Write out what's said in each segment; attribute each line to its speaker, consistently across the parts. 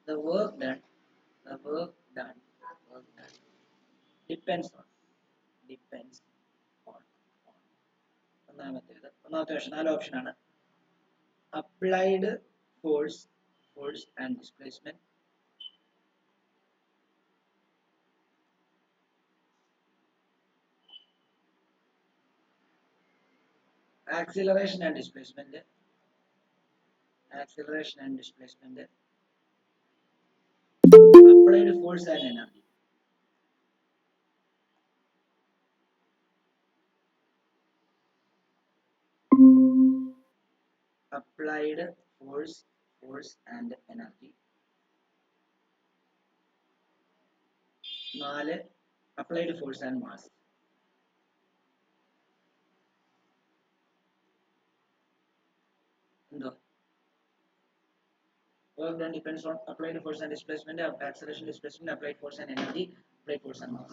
Speaker 1: the work done depends on ഒന്നാമത്തെ option 4 ഓപ്ഷനാണ്. Applied force and displacement, acceleration and displacement, applied force and energy. Applied force and energy. 4 applied force and mass. Work done depends on applied force and displacement, acceleration, displacement, applied force and energy, applied force and mass.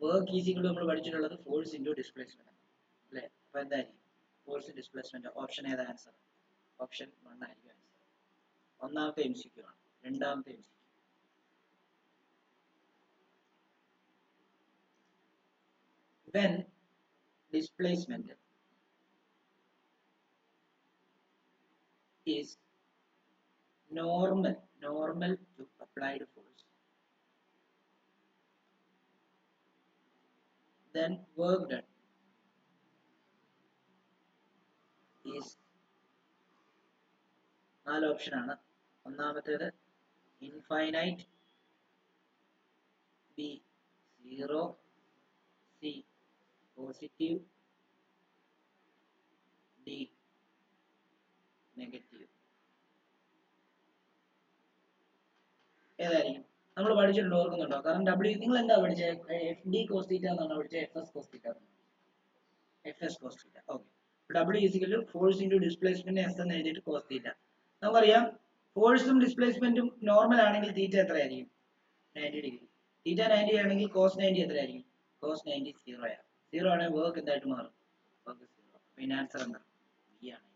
Speaker 1: Work is equal to നമ്മൾ പഠിച്ചിട്ടുള്ളത് force into displacement അല്ലേ? അപ്പോൾ എന്തായിരിക്കും force displacement? Option ഏതാ answer? Option 1 ആയിരിക്കും answer. ഒന്നാമത്തെ MCQ ആണ്. രണ്ടാമത്തെ MCQ, when displacement is normal to applied force, then work done is 4 option ആണ്. ഒന്നാമത്തേത് infinite, B 0, C positive, D negative. ഏതായിരിക്കും? നമ്മൾ പഠിച്ചിട്ടുണ്ട്, ഓർക്കുന്നുണ്ടോ? കാരണം നിങ്ങൾ എന്താ പഠിച്ചത്? എഫ് ഡി കോസ് തീറ്റ എന്നാണ് പഠിച്ചത്, F S cos theta. Okay. W is equal to force into displacement S എന്ന് എഴുതിയിട്ട് cos തീറ്റ. നമുക്കറിയാം ഫോഴ്സും ഡിസ്പ്ലേസ്മെന്റും നോർമൽ ആണെങ്കിൽ തീറ്റ എത്രയായിരിക്കും? 90 ഡിഗ്രി. തീറ്റ 90 ആണെങ്കിൽ cos 90 എത്രയായിരിക്കും? cos 90 0 ആണ്. 0 ആണെങ്കിൽ വർക്ക് എന്തായിട്ട് മാറും? വർക്ക് 0. പിന്നെ ആൻസർ എന്താ? ബി ആണ്.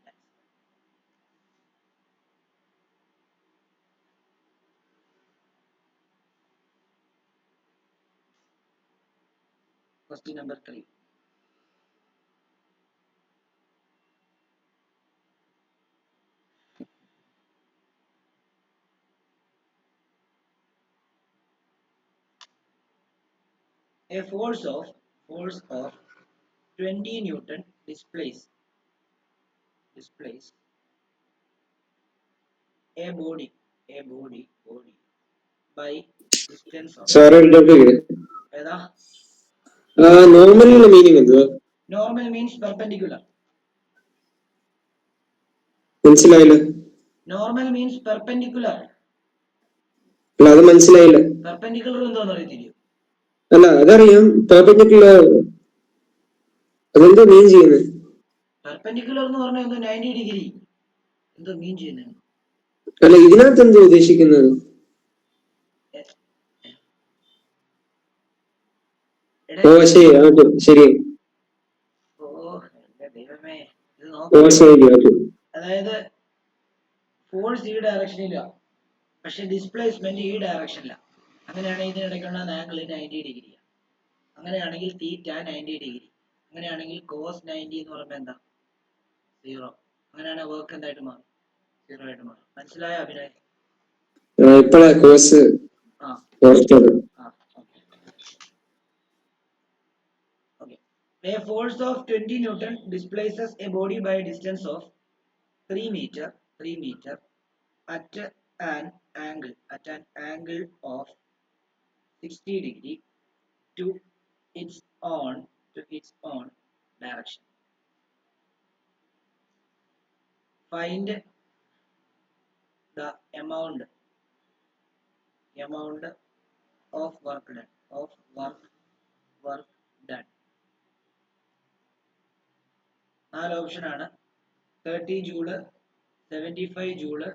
Speaker 1: Question number 3. A force of 20 Newton displace a body by distance of.
Speaker 2: Sorry,
Speaker 1: ഏതാ?
Speaker 2: normal meaning എന്തുവാ?
Speaker 1: Normal means perpendicular.
Speaker 2: മനസ്സിലായില്ല.
Speaker 1: Normal means perpendicular.
Speaker 2: അല്ല, അത് മനസ്സിലായില്ല.
Speaker 1: Perpendicular എന്താണെന്ന് അറിയത്തില്ലയോ?
Speaker 2: അല്ല, അതറിയാം. പെർപെൻഡിക്കുലർ അതെന്തോ മീൻ ചെയ്യുന്നത്?
Speaker 1: പെർപെൻഡിക്കുലർ എന്ന് പറഞ്ഞാൽ എന്തോ 90 ഡിഗ്രി എന്തോ മീൻ ചെയ്യുന്നത്.
Speaker 2: അല്ല, ഇതിനകത്ത് എന്തോ ഉദ്ദേശിക്കുന്നത്? ഓ ശരി, ശരി.
Speaker 1: ദൈവമേ,
Speaker 2: അതായത്
Speaker 1: ഫോഴ്സ് ഈ ഡയറക്ഷനില്ല, പക്ഷെ ഡിസ്പ്ലേസ്മെന്റ് ഈ ഡയറക്ഷനില്ല. അങ്ങനെയാണെങ്കിൽ ഇതിനിടയ്ക്കുള്ള ആംഗിൾ 90 ഡിഗ്രി. അങ്ങനെയാണെങ്കിൽ തീറ്റ 90 ഡിഗ്രി. അങ്ങനെയാണെങ്കിൽ cos 90 എന്ന് പറയുമ്പോൾ എന്താ? 0. അങ്ങനെയാണെങ്കിൽ വർക്ക് എന്തായിട്ട് മാറും? 0 ആയിട്ട് മാറും. മനസ്സിലായോ അഭിനയ്?
Speaker 2: ഇപ്പോഴാ കോസ് ഓർത്തത്.
Speaker 1: A force of 20 Newton displaces a body by a distance of 3 meter at an angle of 60 degree to its own direction. Find the amount of work done. 4 option ആണ്. 30 ജൂള്, 75 ജൂള്,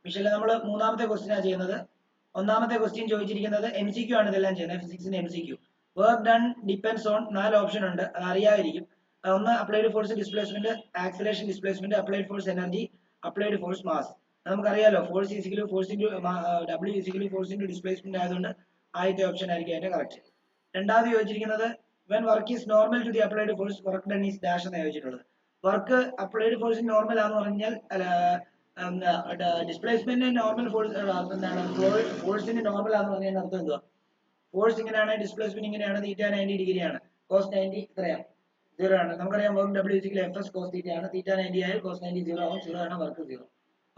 Speaker 1: മിഷല് നമ്മൾ മൂന്നാമത്തെ question ആണ് ചെയ്യുന്നത്. ഒന്നാമത്തെ question ചോദിച്ചിരിക്കുന്നത് MCQ ആണ്. ഇതെല്ലാം ചെയ്യുന്നത് ഫിസിക്സിന്റെ MCQ. Work done depends on 4 option ഉണ്ട്, അറിയാതിരിക്കും. ഒന്ന് applied force displacement, acceleration displacement, applied force energy, applied force mass. നമുക്കറിയാലോ force is equal force into W is equal force into displacement ആയതുകൊണ്ട് ആദ്യത്തെ ഓപ്ഷൻ ആയിരിക്കും അതിന്റെ കറക്റ്റ്. രണ്ടാമത് ചോദിച്ചിരിക്കുന്നത് when work is normal to the applied force work done is dash എന്ന് ചോദിച്ചിട്ടുള്ളത്. Work applied force normal ആണെന്ന് പറഞ്ഞാൽ ഡിസ്പ്ലേസ്മെന്റ് നോർമൽ ഫോഴ്സ് എന്താണ് ഫോഴ്സിന് നോർമൽ ആണെന്ന് പറഞ്ഞാൽ അർത്ഥം എന്തുവാ? ഫോഴ്സ് ഇങ്ങനെയാണ്, ഡിസ്പ്ലേസ്മെന്റ് ഇങ്ങനെയാണ്, തീറ്റ 90 ഡിഗ്രിയാണ്, കോസ് 90 എത്രയാണ്? 0 ആണ്. നമുക്കറിയാം work W equal F S cos theta ആണ്. തീറ്റ 90 ആയാൽ കോസ് 90 0 ആവും. 0 ആണ് വർക്ക് 0.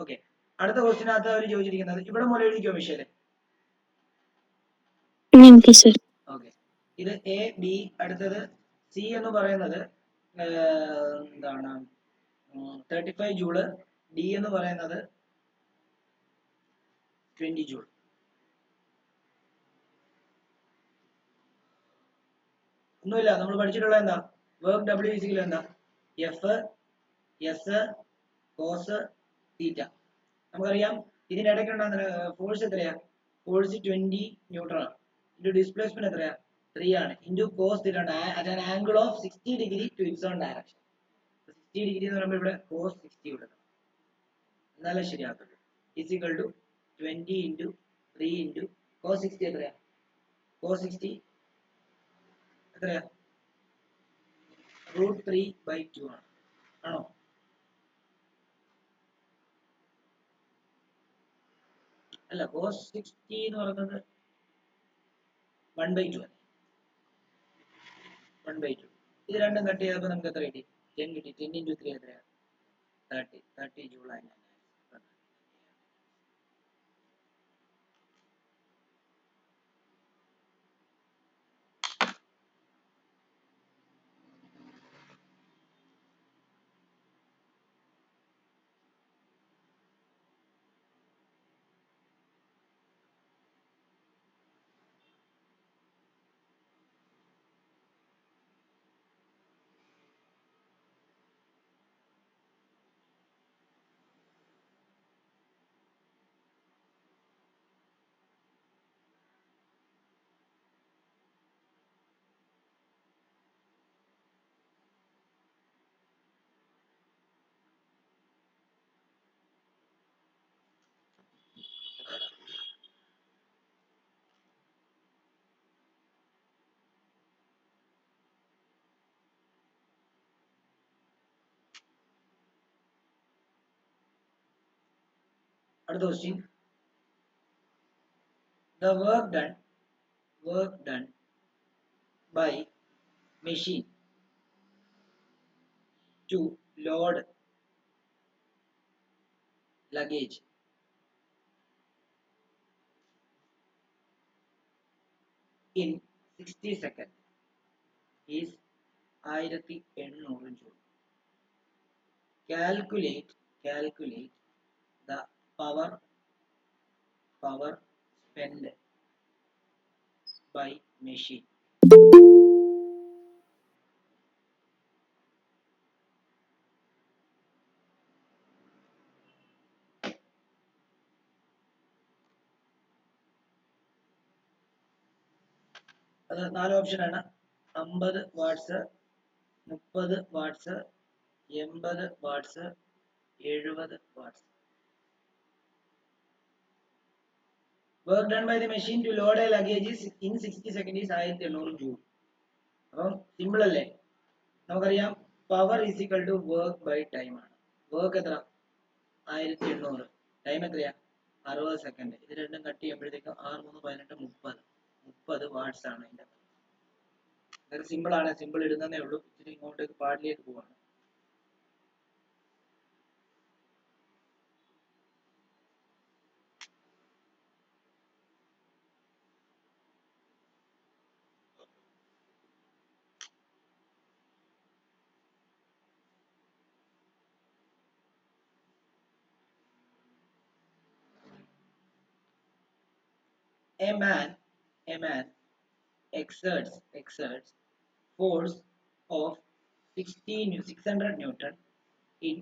Speaker 1: ഓക്കെ. അടുത്ത ക്വസ്റ്റിനകത്ത് അവർ ചോദിച്ചിരിക്കുന്നത് ഇവിടെ മുതൽ എഴുതിക്കോ മിഷേല്. ഓക്കെ. ഇത് എ ബി. അടുത്തത് സി എന്ന് പറയുന്നത് എന്താണ് 35 ജൂള്, ഡി എന്ന് പറയുന്നത് 20 ജൂൾ. ഒന്നുമില്ല, നമ്മൾ പഠിച്ചിട്ടുള്ള എന്താ? വർക്ക് ഡബ്ല്യു ഈക്വൽ എന്താ? F S cos theta. നമുക്കറിയാം ഇതിനിടയ്ക്ക് ഉണ്ടാകുന്ന ഫോഴ്സ് എത്രയാ? ഫോഴ്സ് 20 ന്യൂട്ടൺ ആണ്. ഇൻറ്റു ഡിസ്പ്ലേസ്മെന്റ് എത്രയാ? 3 ആണ്. ഇൻറ്റു കോസ് തീറ്റ ഉണ്ട്. At an angle of 60 degree to its on direction. 60 degree എന്ന് പറയുമ്പോൾ ഇവിടെ കോസ് 60 കൊടുക്കണം, എന്നാലേ ശരിയാകത്തുള്ളൂ. Equal to 20 into 3 into cos 60 എത്രയാ? കോസ് 60 എത്രയാ? √3/2 ആണ്. ആണോ? അല്ല, കോസ് 60 എന്ന് പറയുന്നത് 1/2 ആണ്. 1/2. ഇത് രണ്ടും കട്ട് ചെയ്തപ്പോൾ നമുക്ക് എത്ര കിട്ടി? 10 കിട്ടി. 10 ഇൻറ്റു 3 എത്രയാ? 30 ജൂളാണ്. അടുത്ത question. The work done by machine to load luggage in 60 seconds is 1800 joule. Calculate the power spent by machine. അത് 4 ഓപ്ഷൻ ആണ്. 50 watts, 30 watts, 80 watts, 70 watts. Work done by the machine to load a luggage is in 60 seconds is 1800 joule. അപ്പം simple അല്ലേ? നമുക്കറിയാം power is equal to work by time ആണ്. Work എത്ര? 1800. Time എത്രയാ? 60 second. ഇത് രണ്ടും കട്ട് ചെയ്യുമ്പോഴത്തേക്കും 6 3 18 30 വാട്ട്സ് ആണ് ഇതിന്റെ. അതൊക്കെ സിമ്പിൾ ആണ്, സിമ്പിൾ ഇടുന്നതേ ഉള്ളൂ. ഇച്ചിരി ഇങ്ങോട്ടേക്ക് പാടിലേക്ക് പോവാണ്. A man exerts force of 600 Newton in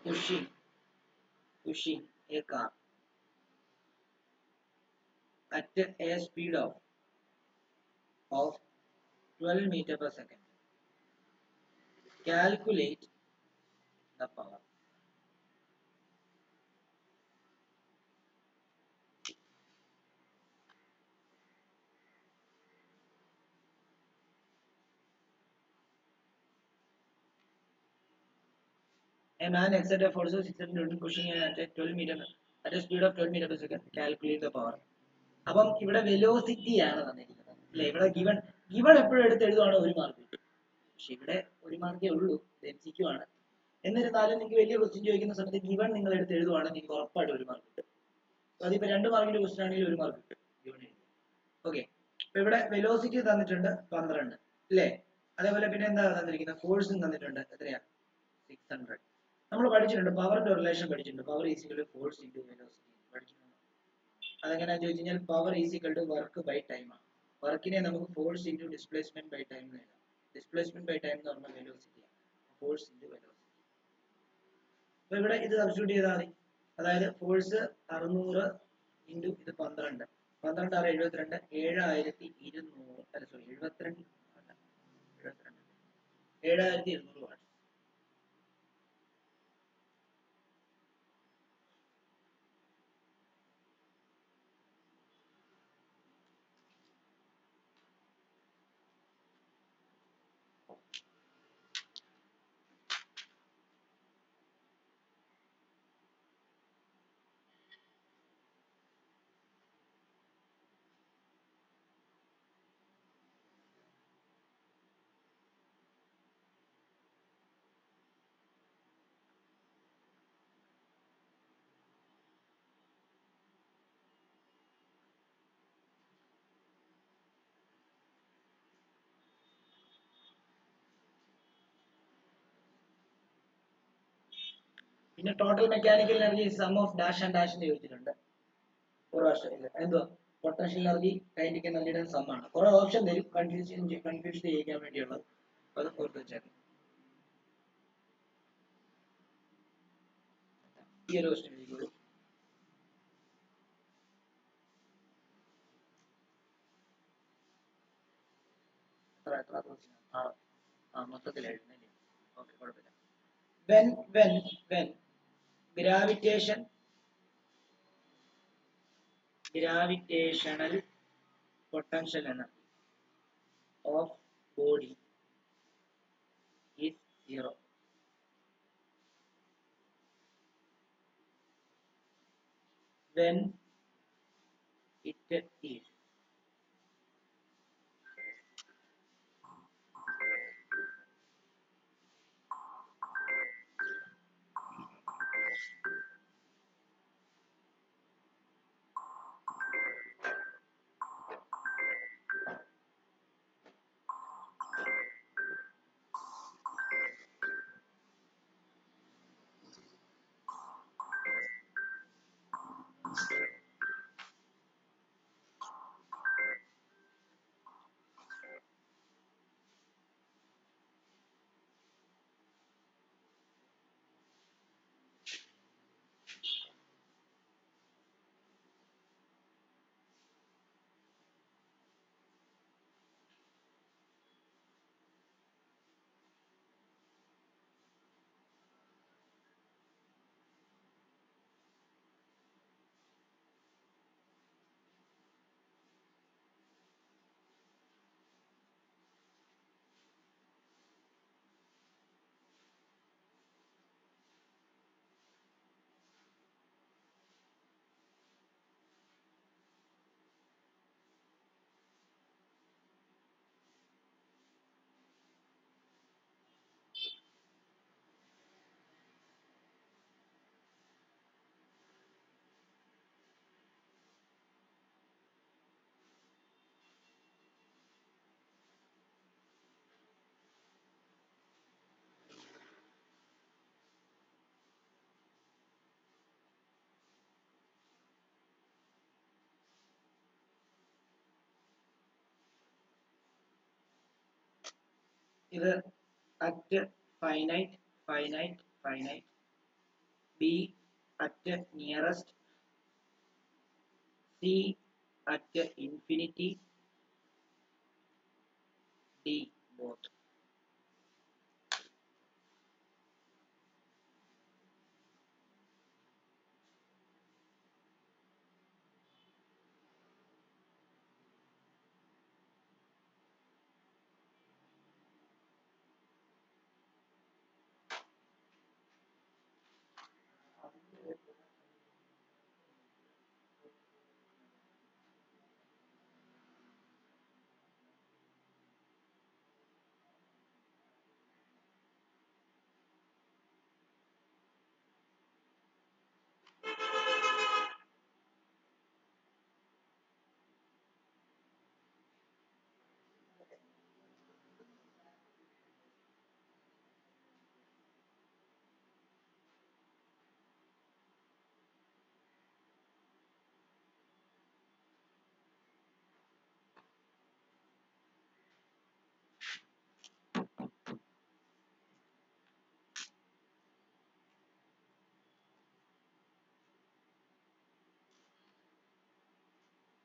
Speaker 1: pushing a car at a speed of 12 meter per second. Calculate the power. A man exerted a force of 600 Newton pushing at a 12 meter at a speed of 12 meter per second. Calculate the power. അപ്പം ഇവിടെ velocity ആണ് തന്നിരിക്കുന്നത് അല്ലെ. ഇവിടെ given എപ്പോഴും എടുത്ത് എഴുതുവാണ് ഒരു mark കിട്ടും. പക്ഷെ ഇവിടെ ഒരു മാർക്കേ ഉള്ളൂ, MCQ ആണ്. എന്നിരുന്നാലും നിങ്ങൾക്ക് വലിയ ക്വസ്റ്റ്യൻ ചോദിക്കുന്ന സമയത്ത് ഗിവൺ നിങ്ങൾ എടുത്ത് എഴുതുവാണ്, നിങ്ങൾക്ക് ഉറപ്പായിട്ട് ഒരു മാർക്ക് കിട്ടും. അതിപ്പോ 2 മാർക്കിന്റെ ക്വസ്റ്റ്യൻ ആണെങ്കിൽ ഒരു മാർക്ക് കിട്ടും ഗിവൺ എഴുതി. ഓക്കെ, അപ്പൊ ഇവിടെ വെലോസിറ്റി തന്നിട്ടുണ്ട് 12 അല്ലേ. അതേപോലെ പിന്നെ എന്താ തന്നിരിക്കുന്നത്, ഫോഴ്സും തന്നിട്ടുണ്ട്. എത്രയാ? 600. നമ്മൾ പഠിച്ചിട്ടുണ്ട് പവറിന്റെ റിലേഷൻ പഠിച്ചിട്ടുണ്ട്. Power is equal to force into velocity പഠിച്ചിട്ടുണ്ട്. അതെങ്ങനെയാ ചോദിച്ചു കഴിഞ്ഞാൽ power is equal to work by time ആണ്. വർക്കിനെ നമുക്ക് force into displacement by time എന്ന് എഴുതാം. ഡിസ്പ്ലേസ്മെന്റ് ബൈ ടൈം എന്ന് പറഞ്ഞാൽ വെലോസിറ്റി ആണ്, ഫോഴ്സ് ഇൻടു വെലോസിറ്റി. അപ്പൊ ഇവിടെ ഇത് സബ്സ്റ്റിറ്റ്യൂട്ട് ചെയ്താൽ മതി. അതായത് ഫോഴ്സ് 600 ഇൻടു ഇത് 12, 12 6 72, 7200 അല്ല സോറി 72 7200 വാട്ട്. പിന്നെ total mechanical energy sum of dash and dash എന്ന് ചോദിച്ചിട്ടുണ്ട് ഒരു വർഷം. എന്തുവാ പൊട്ടൻഷ്യൽ എനർജി കൈനറ്റിക് എനർജിയുടെ സം ആണ്. കുറെ ഓപ്ഷൻ തരും കൺഫ്യൂഷൻ ചെയ്യിക്കാൻ വേണ്ടിയുള്ളത്, അത് ഓർത്ത് വെച്ചേക്കാം. ഈ ഒരു ക്വസ്റ്റ്യൻ എഴുതിക്കോളൂ. മൊത്തത്തിൽ എഴുതുന്നില്ല, ഓക്കെ കുഴപ്പമില്ല. when gravitational potential energy of body is 0, when it is ഇത് at finite b at nearest c at infinity D both.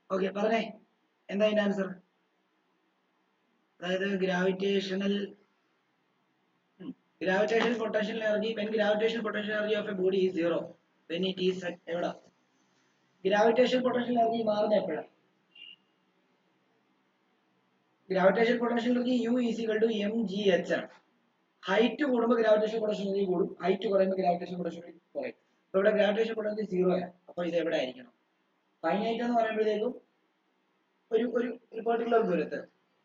Speaker 1: Okay, പറഞ്ഞേ എന്താ അതിന്റെ ആൻസർ? അതായത് gravitational potential energy, when gravitational potential energy of a body is zero, when it is at എവിടെ gravitation potential energy മാറുന്ന എപ്പോഴാണ്? Gravitation potential energy U is equal to mgh ആണ്. Height കൂടുമ്പോൾ gravitation potential energy കൂടും, height കുറയുമ്പോൾ gravitation potential energy കുറയും. അപ്പോൾ ഇവിടെ ഗ്രാവിറ്റേഷൻ പൊട്ടൻഷ്യൽ സീറോ ആണ്. അപ്പോൾ ഇത് എവിടെ ആയിരിക്കണം? ഫൈനൈറ്റ് എന്ന് പറയുമ്പോഴത്തേക്കും ഒരു ഒരു പെർട്ടിക്കുലർ ദൂരത്ത്,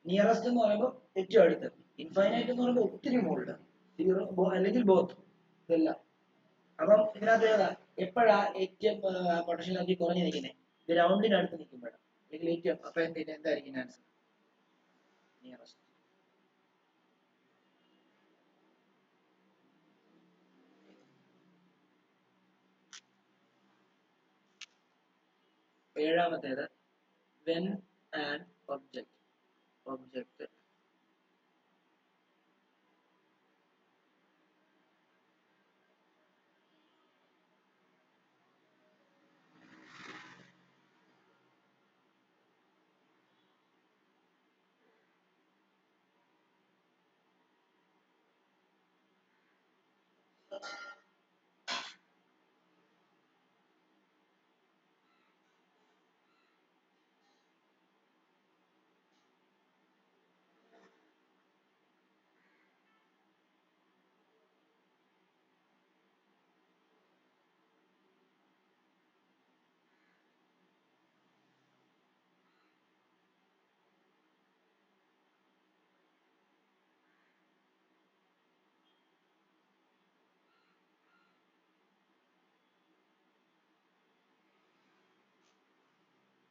Speaker 1: നിയറസ്റ്റ് എന്ന് പറയുമ്പോൾ ഏറ്റവും അടുത്ത്, ഇൻഫൈനൈറ്റ് എന്ന് പറയുമ്പോൾ ഒത്തിരി മുകളിൽ, സീറോ അല്ലെങ്കിൽ ബോത്ത് ഇതെല്ലാം. അപ്പം ഇതിനകത്ത് ഏതാ എപ്പോഴാ ഏറ്റവും പൊട്ടൻഷ്യൽ എനർജി കുറഞ്ഞു നിൽക്കുന്നത്? ഗ്രൗണ്ടിനടുത്ത് നിൽക്കുമ്പോഴാണ്, അല്ലെങ്കിൽ ഏറ്റവും. അപ്പൊ എന്തായിരിക്കും ആൻസർ? നിയറസ്റ്റ്. ഏഴാമത്തേത് when an object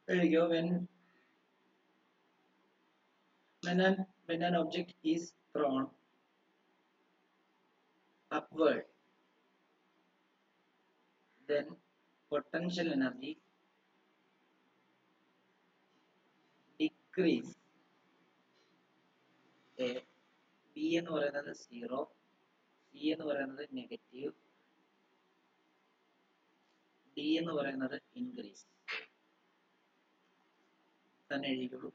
Speaker 1: there you go. When an object is thrown upward, then potential energy decrease. A B എന്ന് പറയുന്നത് സീറോ, C എന്ന് പറയുന്നത് നെഗറ്റീവ്, D എന്ന് പറയുന്നത് ഇൻക്രീസ്. തന്നെ എഴുതിക്കോളൂ.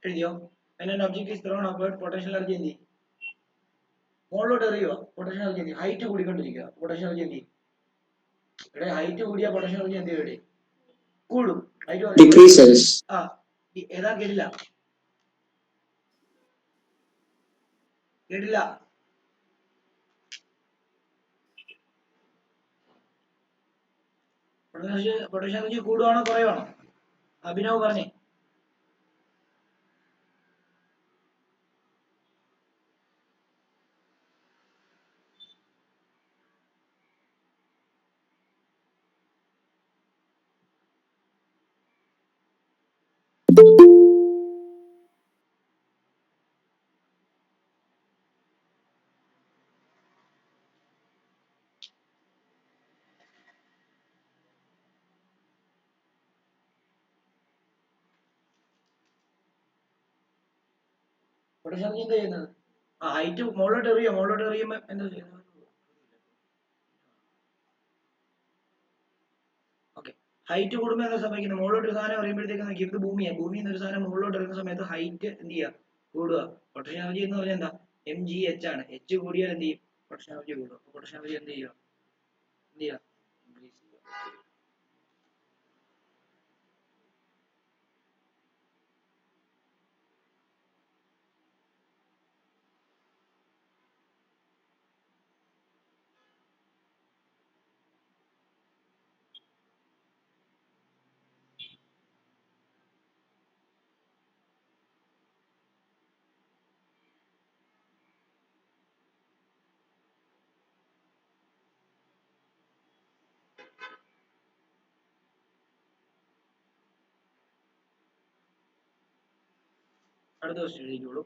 Speaker 1: എഴുതിയോ? when an object is thrown upward potential energy എന്ത് ചെയ്യും? മുകളിലോട്ട് എറിയോ പൊട്ടൻഷ്യൽ എനർജി എന്ത് ചെയ്യും? ഹൈറ്റ് കൂടിക്കൊണ്ടിരിക്കുക പൊട്ടൻഷ്യൽ എനർജി എന്ത് ചെയ്യും? ഇവിടെ ഹൈറ്റ് കൂടിയ പൊട്ടൻഷ്യൽ എനർജി എന്ത് ചെയ്യും? ഇവിടെ കൂടും. Height
Speaker 2: decreases.
Speaker 1: ആ ഏതാ കേട്ടില്ല കേട്ടില്ല പൊട്ടൻഷ്യൽ എനർജി കൂടുവാണോ കുറയുവാണോ? അഭിനവ് പറഞ്ഞേ. പൊട്ടൻഷ്യൽ എനർജി എന്താ ചെയ്യുന്നത്? ആ ഹൈറ്റ് മുകളിലോട്ട് എറിയുമ്പോ എന്താ ചെയ്യുന്നത്? ഓക്കെ, ഹൈറ്റ് കൂടുമ്പോൾ എന്താ സംഭവിക്കുന്നത്? മുകളിലോട്ട് ഒരു സാധനം എറിയുമ്പോഴത്തേക്ക് നോക്കി, ഇത് ഭൂമിയാണ്, ഭൂമിയിൽ നിന്ന് ഒരു സാധനം മുകളിലോട്ട് എറിയുന്ന സമയത്ത് ഹൈറ്റ് എന്ത് ചെയ്യുക? കൂടുക. പൊട്ടൻഷ്യൽ എനർജി എന്ന് പറഞ്ഞാൽ എന്താ? mgh ആണ്. h കൂടിയാൽ എന്ത് ചെയ്യും? പൊട്ടൻഷ്യൽ എനർജി കൂടുക. പൊട്ടൻഷ്യൽ എനർജി എന്ത് ചെയ്യുക? എന്ത് ചെയ്യുക? ഇൻക്രീസ് ചെയ്യുക. അടുത്ത ക്വസ്റ്റ്യൻ എഴുതിക്കോളൂ.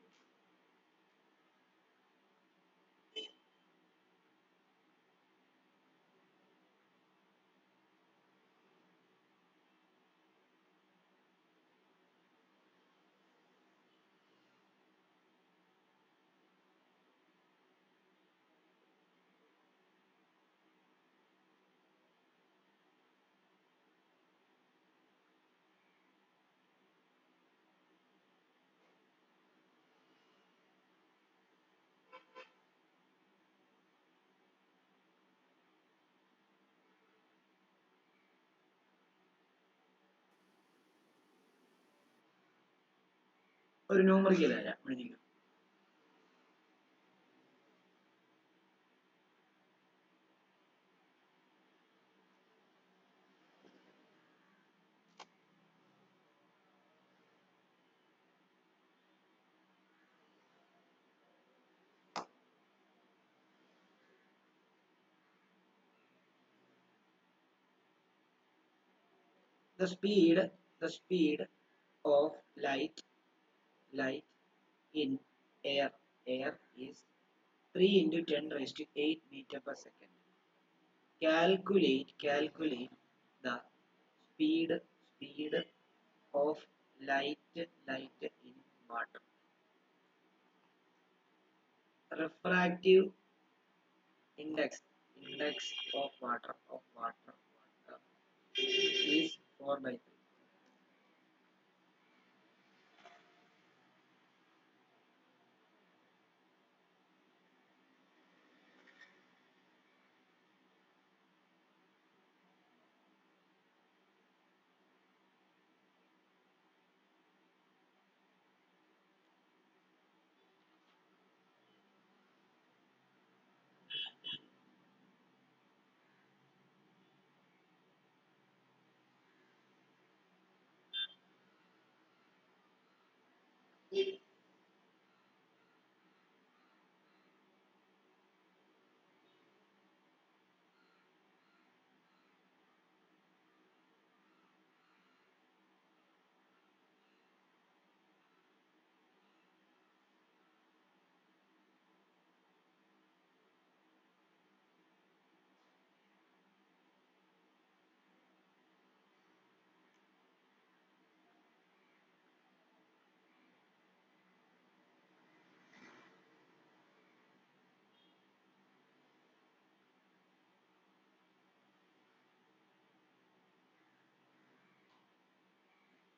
Speaker 1: ഒരു ന്യൂമറിക്കൽ തരാം, എഴുതിക്കോ. The speed of light in air is 3 into 10 raised to 8 meter per second. Calculate the speed of light in water. Refractive index of water is 4/3.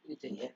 Speaker 1: ഇത് ചെയ്യാം.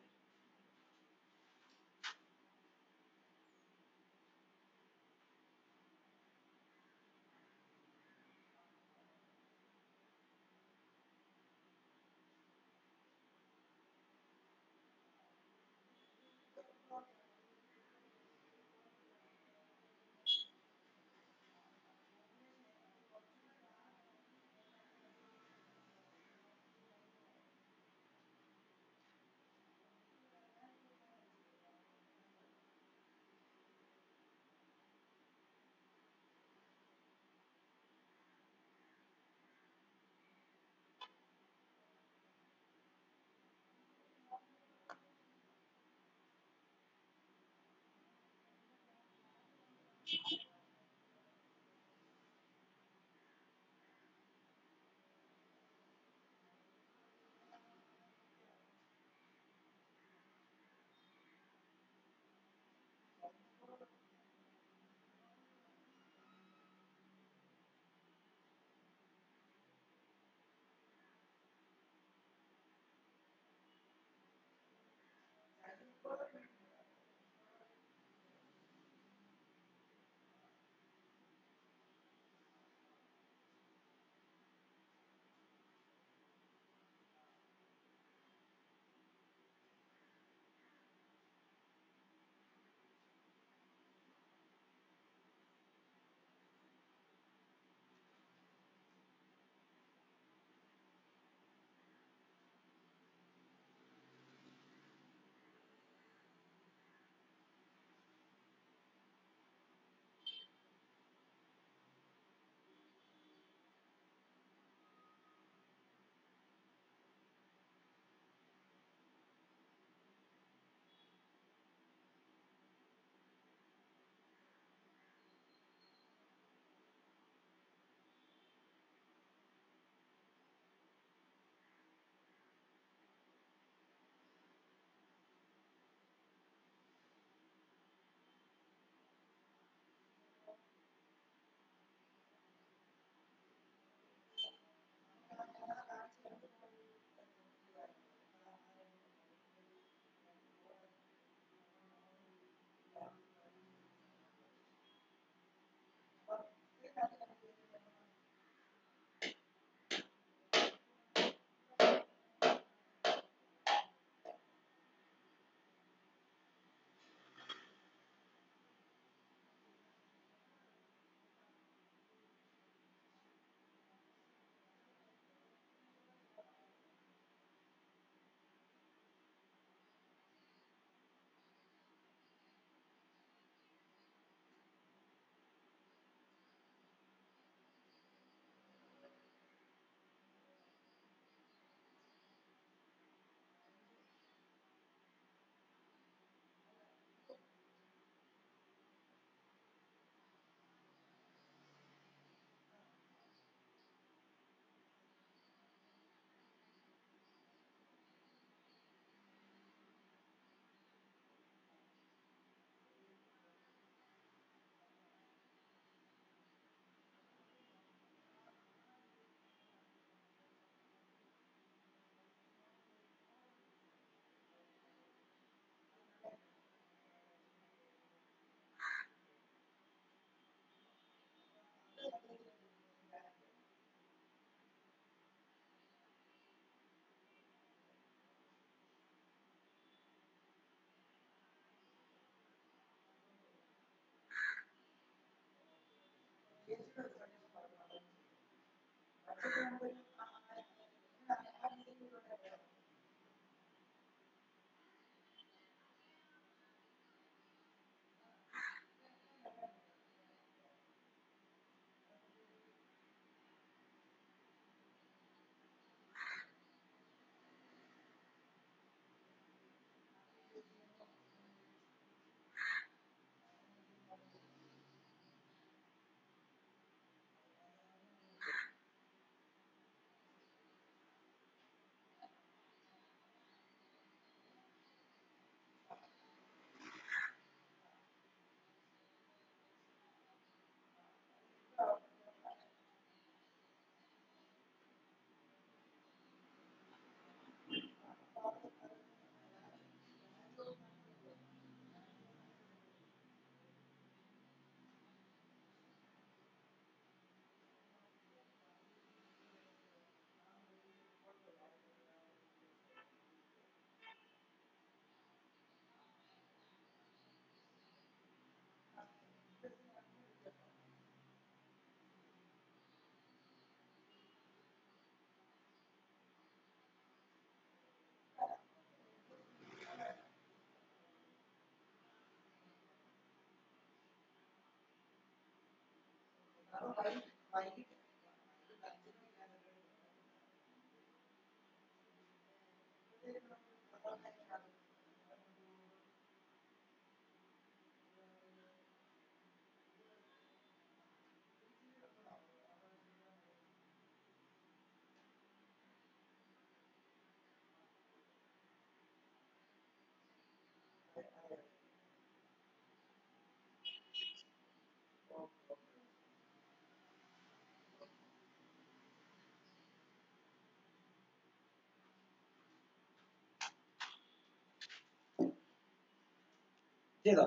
Speaker 1: ചെയ്തോ?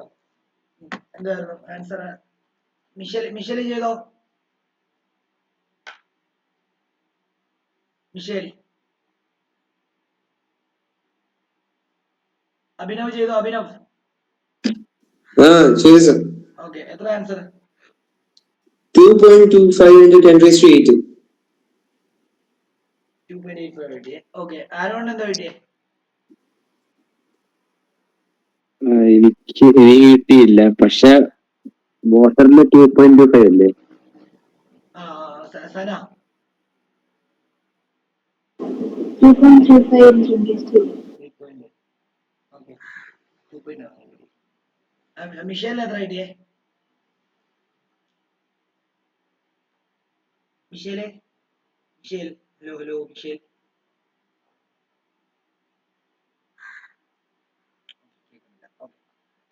Speaker 1: എന്തായിരുന്നു ആൻസർ? മിഷേൽ ചെയ്തോ? മിഷേൽ. അഭിനവ് ചെയ്തോ? അഭിനവ്.
Speaker 2: ചെയ്തു സർ.
Speaker 1: ഓക്കെ, എത്ര ആൻസർ?
Speaker 2: 2.25 into 10 raised to 8.
Speaker 1: 2.85 കിട്ടിയേ. Okay, Aaron എന്താ കിട്ടിയേ?
Speaker 3: എനിക്ക് കിട്ടിയില്ല, പക്ഷെ വാട്ടറിന് 2.25 അല്ലേ?
Speaker 1: സന
Speaker 4: 2.35 into 23.
Speaker 1: 3. ഓക്കെ, 2.9. മിഷേൽ എത്ര കിട്ടിയേ? Michelle, hello hello Michelle.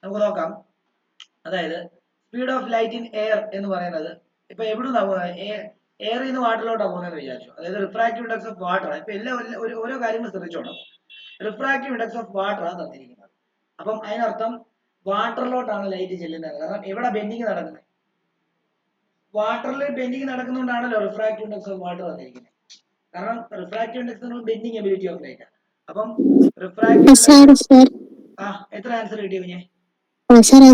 Speaker 1: നമുക്ക് നോക്കാം. അതായത് speed of light in air എന്ന് പറയുന്നത് ഇപ്പൊ എവിടുന്നാ പോകുന്നത്? എയറിൽ നിന്ന് വാട്ടറിലോട്ടാ പോകുന്നതെന്ന് വിചാരിച്ചു. അതായത് റിഫ്രാക്റ്റീവ് ഇൻഡെക്സ് ഓഫ് വാട്ടർ. ഇപ്പൊ എല്ലാം ഓരോ കാര്യങ്ങൾ ശ്രദ്ധിച്ചോണം. റിഫ്രാക്റ്റീവ് ഇൻഡെക്സ് ഓഫ് വാട്ടർ ആണ് തന്നിരിക്കുന്നത്. അപ്പം അതിനർത്ഥം വാട്ടറിലോട്ടാണ് ലൈറ്റ് ചെല്ലുന്നത്. കാരണം എവിടെ ബെൻഡിങ് നടക്കുന്നത്? വാട്ടറിൽ ബെൻഡിങ് നടക്കുന്നതുകൊണ്ടാണല്ലോ റിഫ്രാക്റ്റീവ് ഇൻഡെക്സ് ഓഫ് വാട്ടർ തന്നിരിക്കുന്നത്. കാരണം refractive index bending ability of light. അപ്പം റിഫ്രാക്റ്റീവ് എത്ര ആൻസർ കിട്ടിയ കുഞ്ഞെ?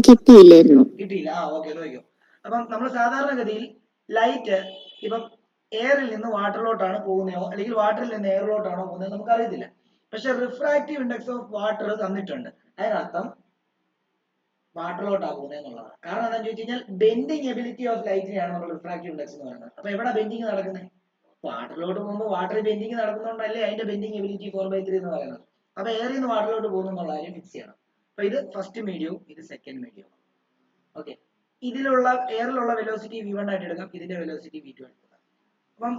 Speaker 4: കിട്ടിയില്ലായിരുന്നു.
Speaker 1: കിട്ടിയില്ല. ഓക്കെ, നോക്കിയോ. അപ്പം നമ്മൾ സാധാരണഗതിയിൽ ലൈറ്റ് ഇപ്പം എയറിൽ നിന്ന് വാട്ടറിലോട്ടാണ് പോകുന്നതോ അല്ലെങ്കിൽ വാട്ടറിൽ നിന്ന് എയറിലോട്ടാണോ പോകുന്നത് നമുക്ക് അറിയത്തില്ല. പക്ഷെ റിഫ്രാക്റ്റീവ് ഇൻഡെക്സ് ഓഫ് വാട്ടർ തന്നിട്ടുണ്ട്. അതിനർത്ഥം വാട്ടറിലോട്ടാണ് പോകുന്നത് എന്നുള്ളതാണ്. കാരണം എന്താണെന്ന് ചോദിച്ചു കഴിഞ്ഞാൽ ബെൻഡിങ് എബിലിറ്റി ഓഫ് ലൈറ്റിനെയാണ് നമ്മൾ റിഫ്രാക്റ്റീവ് ഇൻഡെക്സ് എന്ന് പറയുന്നത്. അപ്പൊ എവിടെ ബെൻഡിങ് നടക്കുന്നത്? വാട്ടറിലോട്ട് പോകുമ്പോൾ വാട്ടറിൽ ബെൻഡിങ് നടക്കുന്നതുകൊണ്ടല്ലേ അതിന്റെ ബെൻഡിങ് എബിലിറ്റി 4/3 എന്ന് പറയുന്നത്. അപ്പൊ എയറിൽ നിന്ന് വാട്ടറിലോട്ട് പോകുന്നു എന്നുള്ള കാര്യം ഫിക്സ് ചെയ്യണം. അപ്പൊ ഇത് ഫസ്റ്റ് മീഡിയവും ഇത് സെക്കൻഡ് മീഡിയവും. ഓക്കെ, ഇതിലുള്ള എയറിലുള്ള വെലോസിറ്റി v1 ആയിട്ട് എടുക്കാം, ഇതിന്റെ വെലോസിറ്റി v2 ആയിട്ട് എടുക്കാം. അപ്പം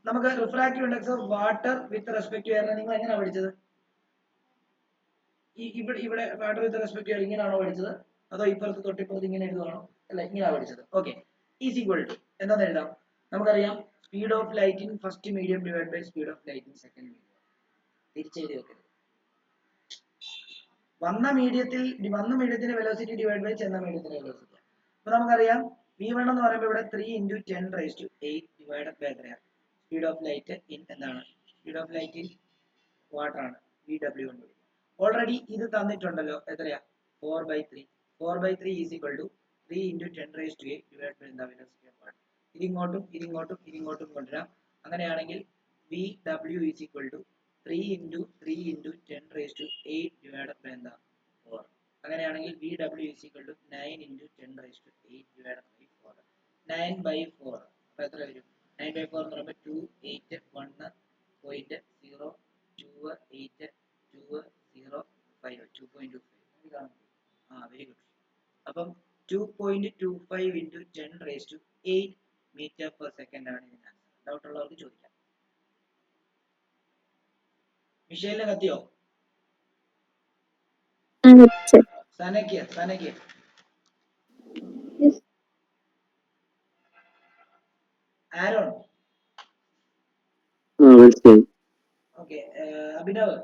Speaker 1: നമുക്ക് refractive index of water with respect to എയറിനെ നിങ്ങൾ എങ്ങനെയാണ് പഠിച്ചത്? ഇവിടെ water with respect to air ഇങ്ങനെയാണോ പഠിച്ചത്? അതോ ഇപ്പുറത്ത് തൊട്ടിപ്പുറത്ത് ഇങ്ങനെ എഴുതുവാണോ? അല്ല, ഇങ്ങനെയാണ് പഠിച്ചത്. ഓക്കെ, ഈസ് ഈക്വൽ ടു എന്താണെന്ന് എഴുതാം? നമുക്കറിയാം speed of light in first medium divide by speed of light in second medium. തിരിച്ചെഴുതി വെക്കരുത്. വന്ന മീഡിയത്തിന്റെ വെലോസിറ്റി ഡിവൈഡ് ബൈ ചെന്ന മീഡിയത്തിന്റെ വെലോസിറ്റി. അപ്പൊ നമുക്കറിയാം v1 എന്ന് പറയുമ്പോൾ ഇവിടെ 3 into 10 raised to 8 divided by എത്രയാണ്? സ്പീഡ് ഓഫ് ലൈറ്റ് ഇൻ എന്താണ്? Speed of light in water ആണ്, vw കൊണ്ട്. ഓൾറെഡി ഇത് തന്നിട്ടുണ്ടല്ലോ, എത്രയാ? 4/3. 4/3 is equal to 3 into 10 raised to 8 divide by എന്താ? Velocity of water. ഇതിങ്ങോട്ടും കൊണ്ടുവരാം. അങ്ങനെയാണെങ്കിൽ vw is equal to 3 into 10 raised to 8 divided by എന്താ? 4. അങ്ങനെയാണെങ്കിൽ vw is equal to 9 into 10 raised to 8 divided by 4. 9/4. അപ്പോൾ എത്ര വരും? 9/4 എന്ന് പറയുമ്പോൾ 2, 8, 1.0, 2, 8, 2, 0, 5. 2.25. Very good. അപ്പം 2.25 into 10 raised to 8 meter per second ആണ് ഇതിന്റെ ആൻസർ. ഡൗട്ട് ഉള്ളവർക്ക് ചോദിക്കാം. മിഷേലിനെ കത്തിയോ? സനയ്ക്ക് ആരോൺ. ഓക്കെ, അഭിനവ്.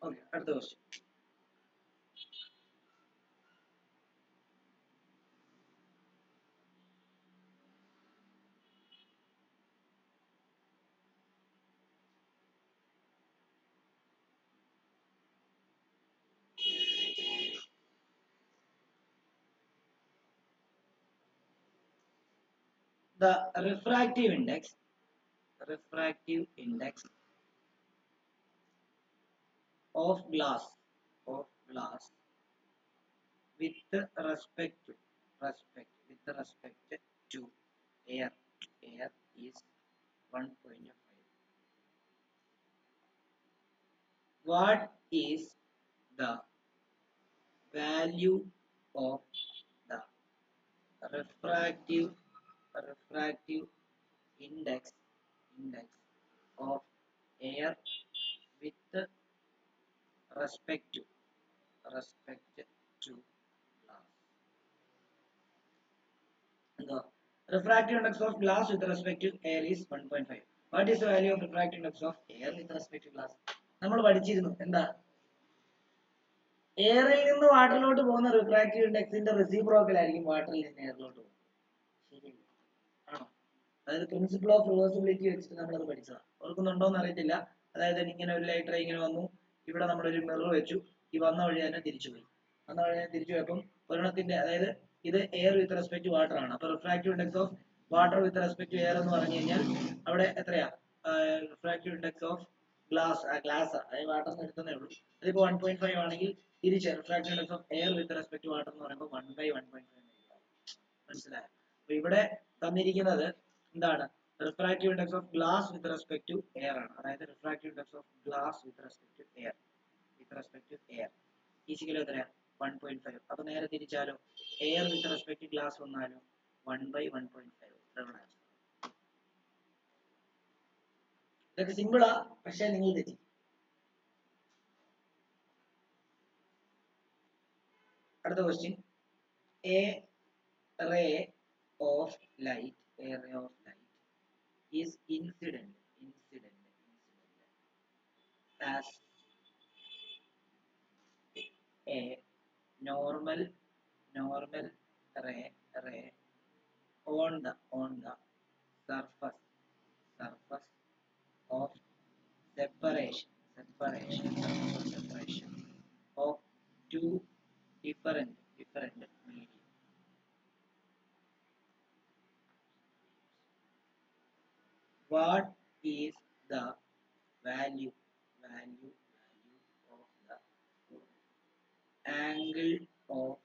Speaker 1: ഓക്കെ, അടുത്ത question. the refractive index of glass with respect to air is 1.5. What is the value of the refractive index of air with respect to glass? The refractive index of glass with respect to air is 1.5. What is the value of refractive index of air with respect to glass? നമ്മൾ പഠിച്ചിരുന്നു എന്താ, എയറിൽ നിന്ന് വാട്ടറിലോട്ട് പോകുന്ന refractive ഇൻഡെക്സിന്റെ reciprocal ആയിരിക്കും വാട്ടറിൽ നിന്ന് എയറിലോട്ട് പോകുന്നത്. ശരി ആണോ? അതായത് പ്രിൻസിപ്പിൾ ഓഫ് റിവേഴ്സിബിലിറ്റി വെച്ചിട്ട് നമ്മളത് പഠിച്ചതാണ്. ഓർക്കുന്നുണ്ടോ എന്ന് അറിയത്തില്ല. അതായത് ഇങ്ങനെ ഒരു ലൈറ്റർ ഇങ്ങനെ വന്നു, ഇവിടെ നമ്മളൊരു മിറർ വെച്ചു, ഈ വന്ന വഴി തന്നെ തിരിച്ചുപോയി. പോയപ്പം ഒരെണ്ണത്തിന്റെ, അതായത് ഇത് air with respect to water ആണ്. അപ്പൊ refractive index of water with respect to air എന്ന് പറഞ്ഞു കഴിഞ്ഞാൽ അവിടെ എത്രയാ? റിഫ്രാക്റ്റീവ് ഇൻഡെക്സ് ഓഫ് ഗ്ലാസ് അതായത് വാട്ടറിന് എടുത്തതേ ഉള്ളൂ. അതിപ്പോ 1.5 ആണെങ്കിൽ തിരിച്ച് refractive index of air with respect to water എന്ന് പറയുമ്പോൾ 1/1.5. മനസ്സിലായോ? അപ്പൊ ഇവിടെ തന്നിരിക്കുന്നത് എന്താണ്? Refractive index of glass with respect to air ആണ്. അതായത് refractive index of glass with respect to air ഈസിക്കലോ എത്രയാ? 1.5. അപ്പൊ നേരെ തിരിച്ചാലോ, air with respect to glass വന്നാലോ 1/1.5. ഇതൊക്കെ സിമ്പിളാ, പക്ഷെ നിങ്ങൾ തെറ്റി. അടുത്ത question, a ray of light is incident as a normal ray on the surface of separation of two different medium. What is the value of the angle of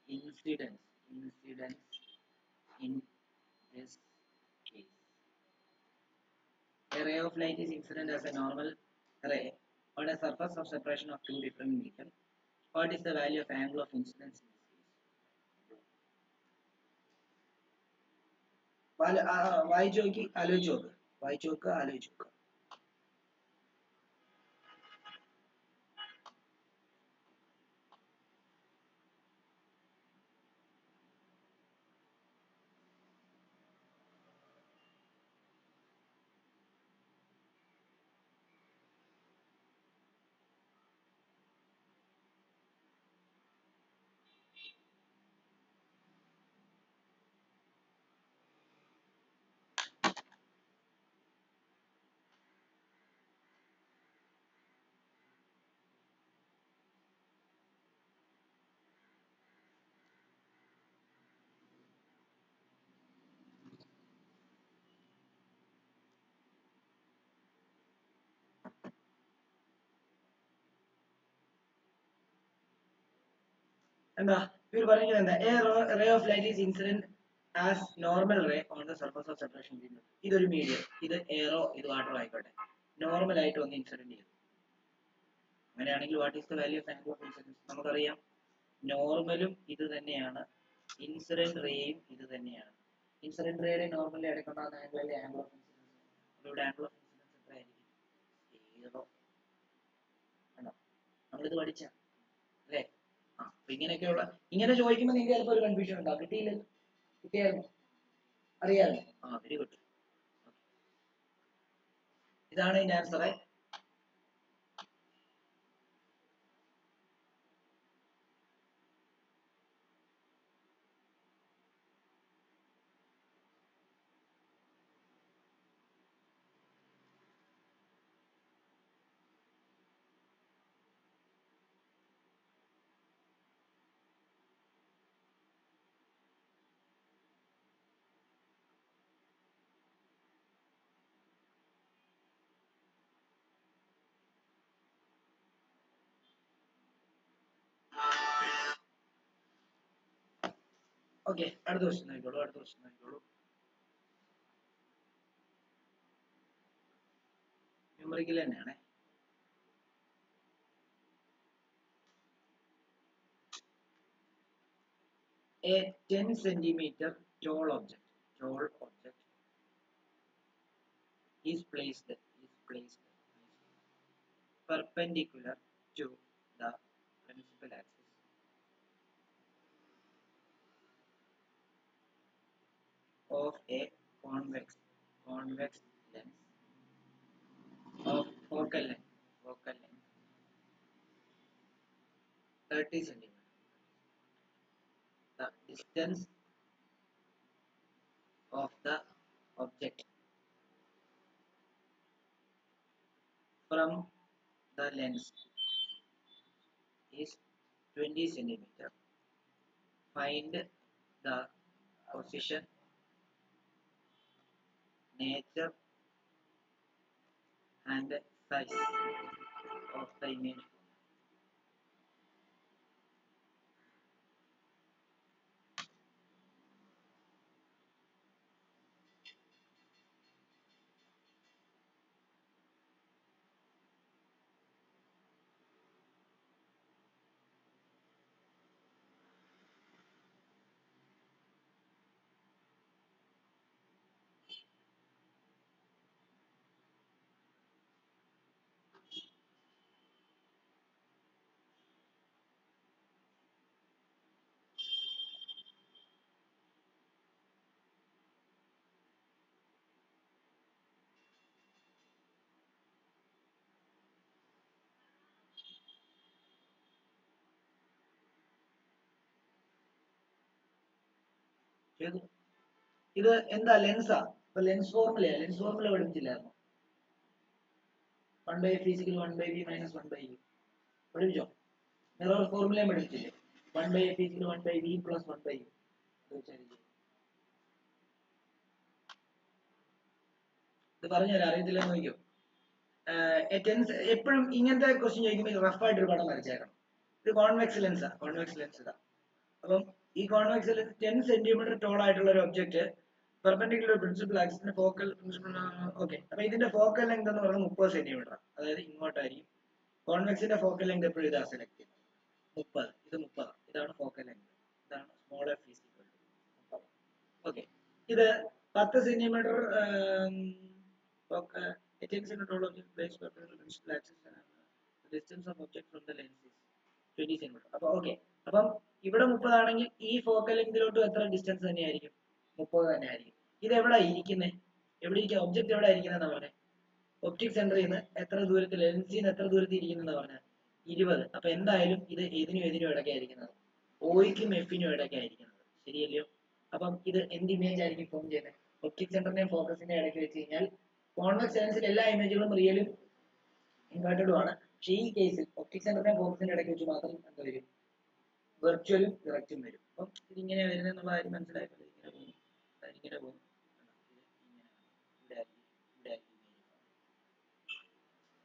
Speaker 1: incidence in this case? A ray of light is incident as a normal ray on a surface of separation of two different medium. What is the value of angle of incidence in this case? വായിച്ചു നോക്കി ആലോചിച്ച് നോക്കുക. എന്താ ഇവർ പറയുന്നത്? എന്താ? A ray of light is incident as normal ray on the surface of separation. ഇതൊരു medium, ഇത് എയറോ ഇത് വാട്ടറോ ആയിക്കോട്ടെ, നോർമൽ ആയിട്ട് ഒന്ന് ഇൻസിഡന്റ് ചെയ്തു. അങ്ങനെയാണെങ്കിൽ what is the value of angle of incidence? നമുക്കറിയാം, നോർമലും ഇത് തന്നെയാണ്, ഇൻസിഡന്റ് റേയും ഇത് തന്നെയാണ്. ഇൻസിഡന്റ് റേയുടെ നോർമലി അടക്കണ്ടാകുന്ന ആംഗിൾ അല്ലേ ആംഗിൾ ഓഫ് ഇൻസിഡൻസ്. ഇവിടെ ആംഗിൾ ഓഫ് ഇൻസിഡൻസ് എത്രയായിരിക്കും? 0. കണ്ടോ, നമ്മളിത് പഠിച്ച അല്ലേ? അപ്പൊ ഇങ്ങനെയൊക്കെയുള്ള, ഇങ്ങനെ ചോദിക്കുമ്പോൾ നിങ്ങൾക്ക് ചിലപ്പോൾ ഒരു കൺഫ്യൂഷൻ ഉണ്ടാവും. കിട്ടിയായിരുന്നു? അറിയാമല്ലോ? Very good. ഇതാണ് ഇതിന്റെ ആൻസർ. ഓക്കെ, അടുത്ത ക്വസ്റ്റ്യൻ നോക്കിക്കോളൂ. Numerical തന്നെയാണേ. A 10 centimeter tall object is placed perpendicular to the principal axis of a convex lens of focal length 30 centimeter. The distance of the object from the lens is 20 centimeter. Find the position, nature and size of the image. ഇത് എന്താ ലെൻസാ? അപ്പൊ lens formula പഠിപ്പിച്ചില്ലായിരുന്നു? 1 by f is equal to 1 by v minus 1 by u. പഠിപ്പിച്ചോ? Mirror ഫോർമുലയും പഠിപ്പിച്ചില്ലേ? 1 by f is equal to 1 by v plus 1 by u. ഇത് പറഞ്ഞുതരാം, അറിയത്തില്ല നോക്കിയോ. എപ്പോഴും ഇങ്ങനത്തെ ക്വസ്റ്റ്യൻ ചോദിക്കുമ്പോൾ റഫ് ആയിട്ട് ഒരു പടം വരച്ചേക്കണം. ഇത് കോൺവെക്സ് ലെൻസ് ഇതാ. അപ്പം ഈ കോൺവെക്സ് ലെൻസ് 10 സെന്റിമീറ്റർ ടോൾ ആയിട്ടുള്ള ഒരു ഒബ്ജക്റ്റ് പെർപെൻഡിക്കുലർ പ്രിൻസിപ്പൽ ആക്സിസിന്റെ ഫോക്കൽ പ്രിൻസിപ്പൽ. ഓക്കെ, അപ്പൊ ഇതിന്റെ ഫോക്കൽ ലെങ്ത് എന്ന് പറയുന്നത് 30 സെന്റിമീറ്റർ, അതായത് ഇങ്ങോട്ടായിരിക്കും. കോൺവെക്സിന്റെ ഫോക്കൽ ലെങ്ത് എപ്പോഴും ഇതാ സെലക്ട് ചെയ്യുന്നത് 30. ഇത് 30, ഇതാണ് ഫോക്കൽ ലെങ്ത്. ഇതാണ് small F is equal to 30. Okay, ഇത് 10 centimetre distance of object from the lens is 20 centimeter. അപ്പൊ ഓക്കെ, അപ്പം ഇവിടെ 30 ആണെങ്കിൽ ഈ ഫോക്കൽ ലെങ്തിലോട്ട് എത്ര ഡിസ്റ്റൻസ് തന്നെയായിരിക്കും? 30 തന്നെ ആയിരിക്കും. ഇത് എവിടെ ഇരിക്കുന്നത്? ഒബ്ജക്ട് എവിടെ ഇരിക്കുന്നതെന്നാ പറഞ്ഞത്? ഒപ്റ്റിക് സെന്ററിൽ നിന്ന് എത്ര ദൂരത്തിൽ, ലെൻസിൽ നിന്ന് എത്ര ദൂരത്തിൽ ഇരിക്കുന്നതെന്നാ പറഞ്ഞത്? 20. അപ്പൊ എന്തായാലും ഇത് ഇതിനും ഇടയ്ക്കായിരിക്കുന്നത്, ഓയ്ക്കും എഫിനും ഇടയ്ക്കായിരിക്കുന്നത്. ശരിയല്ലയോ? അപ്പം ഇത് എന്ത് ഇമേജ് ആയിരിക്കും ഫോം ചെയ്യുന്നത്? ഒപ്റ്റിക് സെന്ററിന്റെയും ഫോക്കസിന്റെ ഇടയ്ക്ക് വെച്ച് കഴിഞ്ഞാൽ കോൺവെക്സ് ലെൻസിൽ എല്ലാ ഇമേജുകളും റിയലും ഇൻവേർട്ടഡും ആണ്. പക്ഷേ ഈ കേസിൽ ഒപ്റ്റിക് സെന്ററിന്റെയും ഫോക്കസിന്റെ ഇടയ്ക്ക് വെച്ച് മാത്രം എന്താ വരും? വെർച്വലും ഡയറക്റ്റും വരും. അപ്പം ഇതിങ്ങനെ വരുന്നതെന്നുള്ള കാര്യം മനസ്സിലായപ്പോൾ ഇങ്ങനെ പോകും.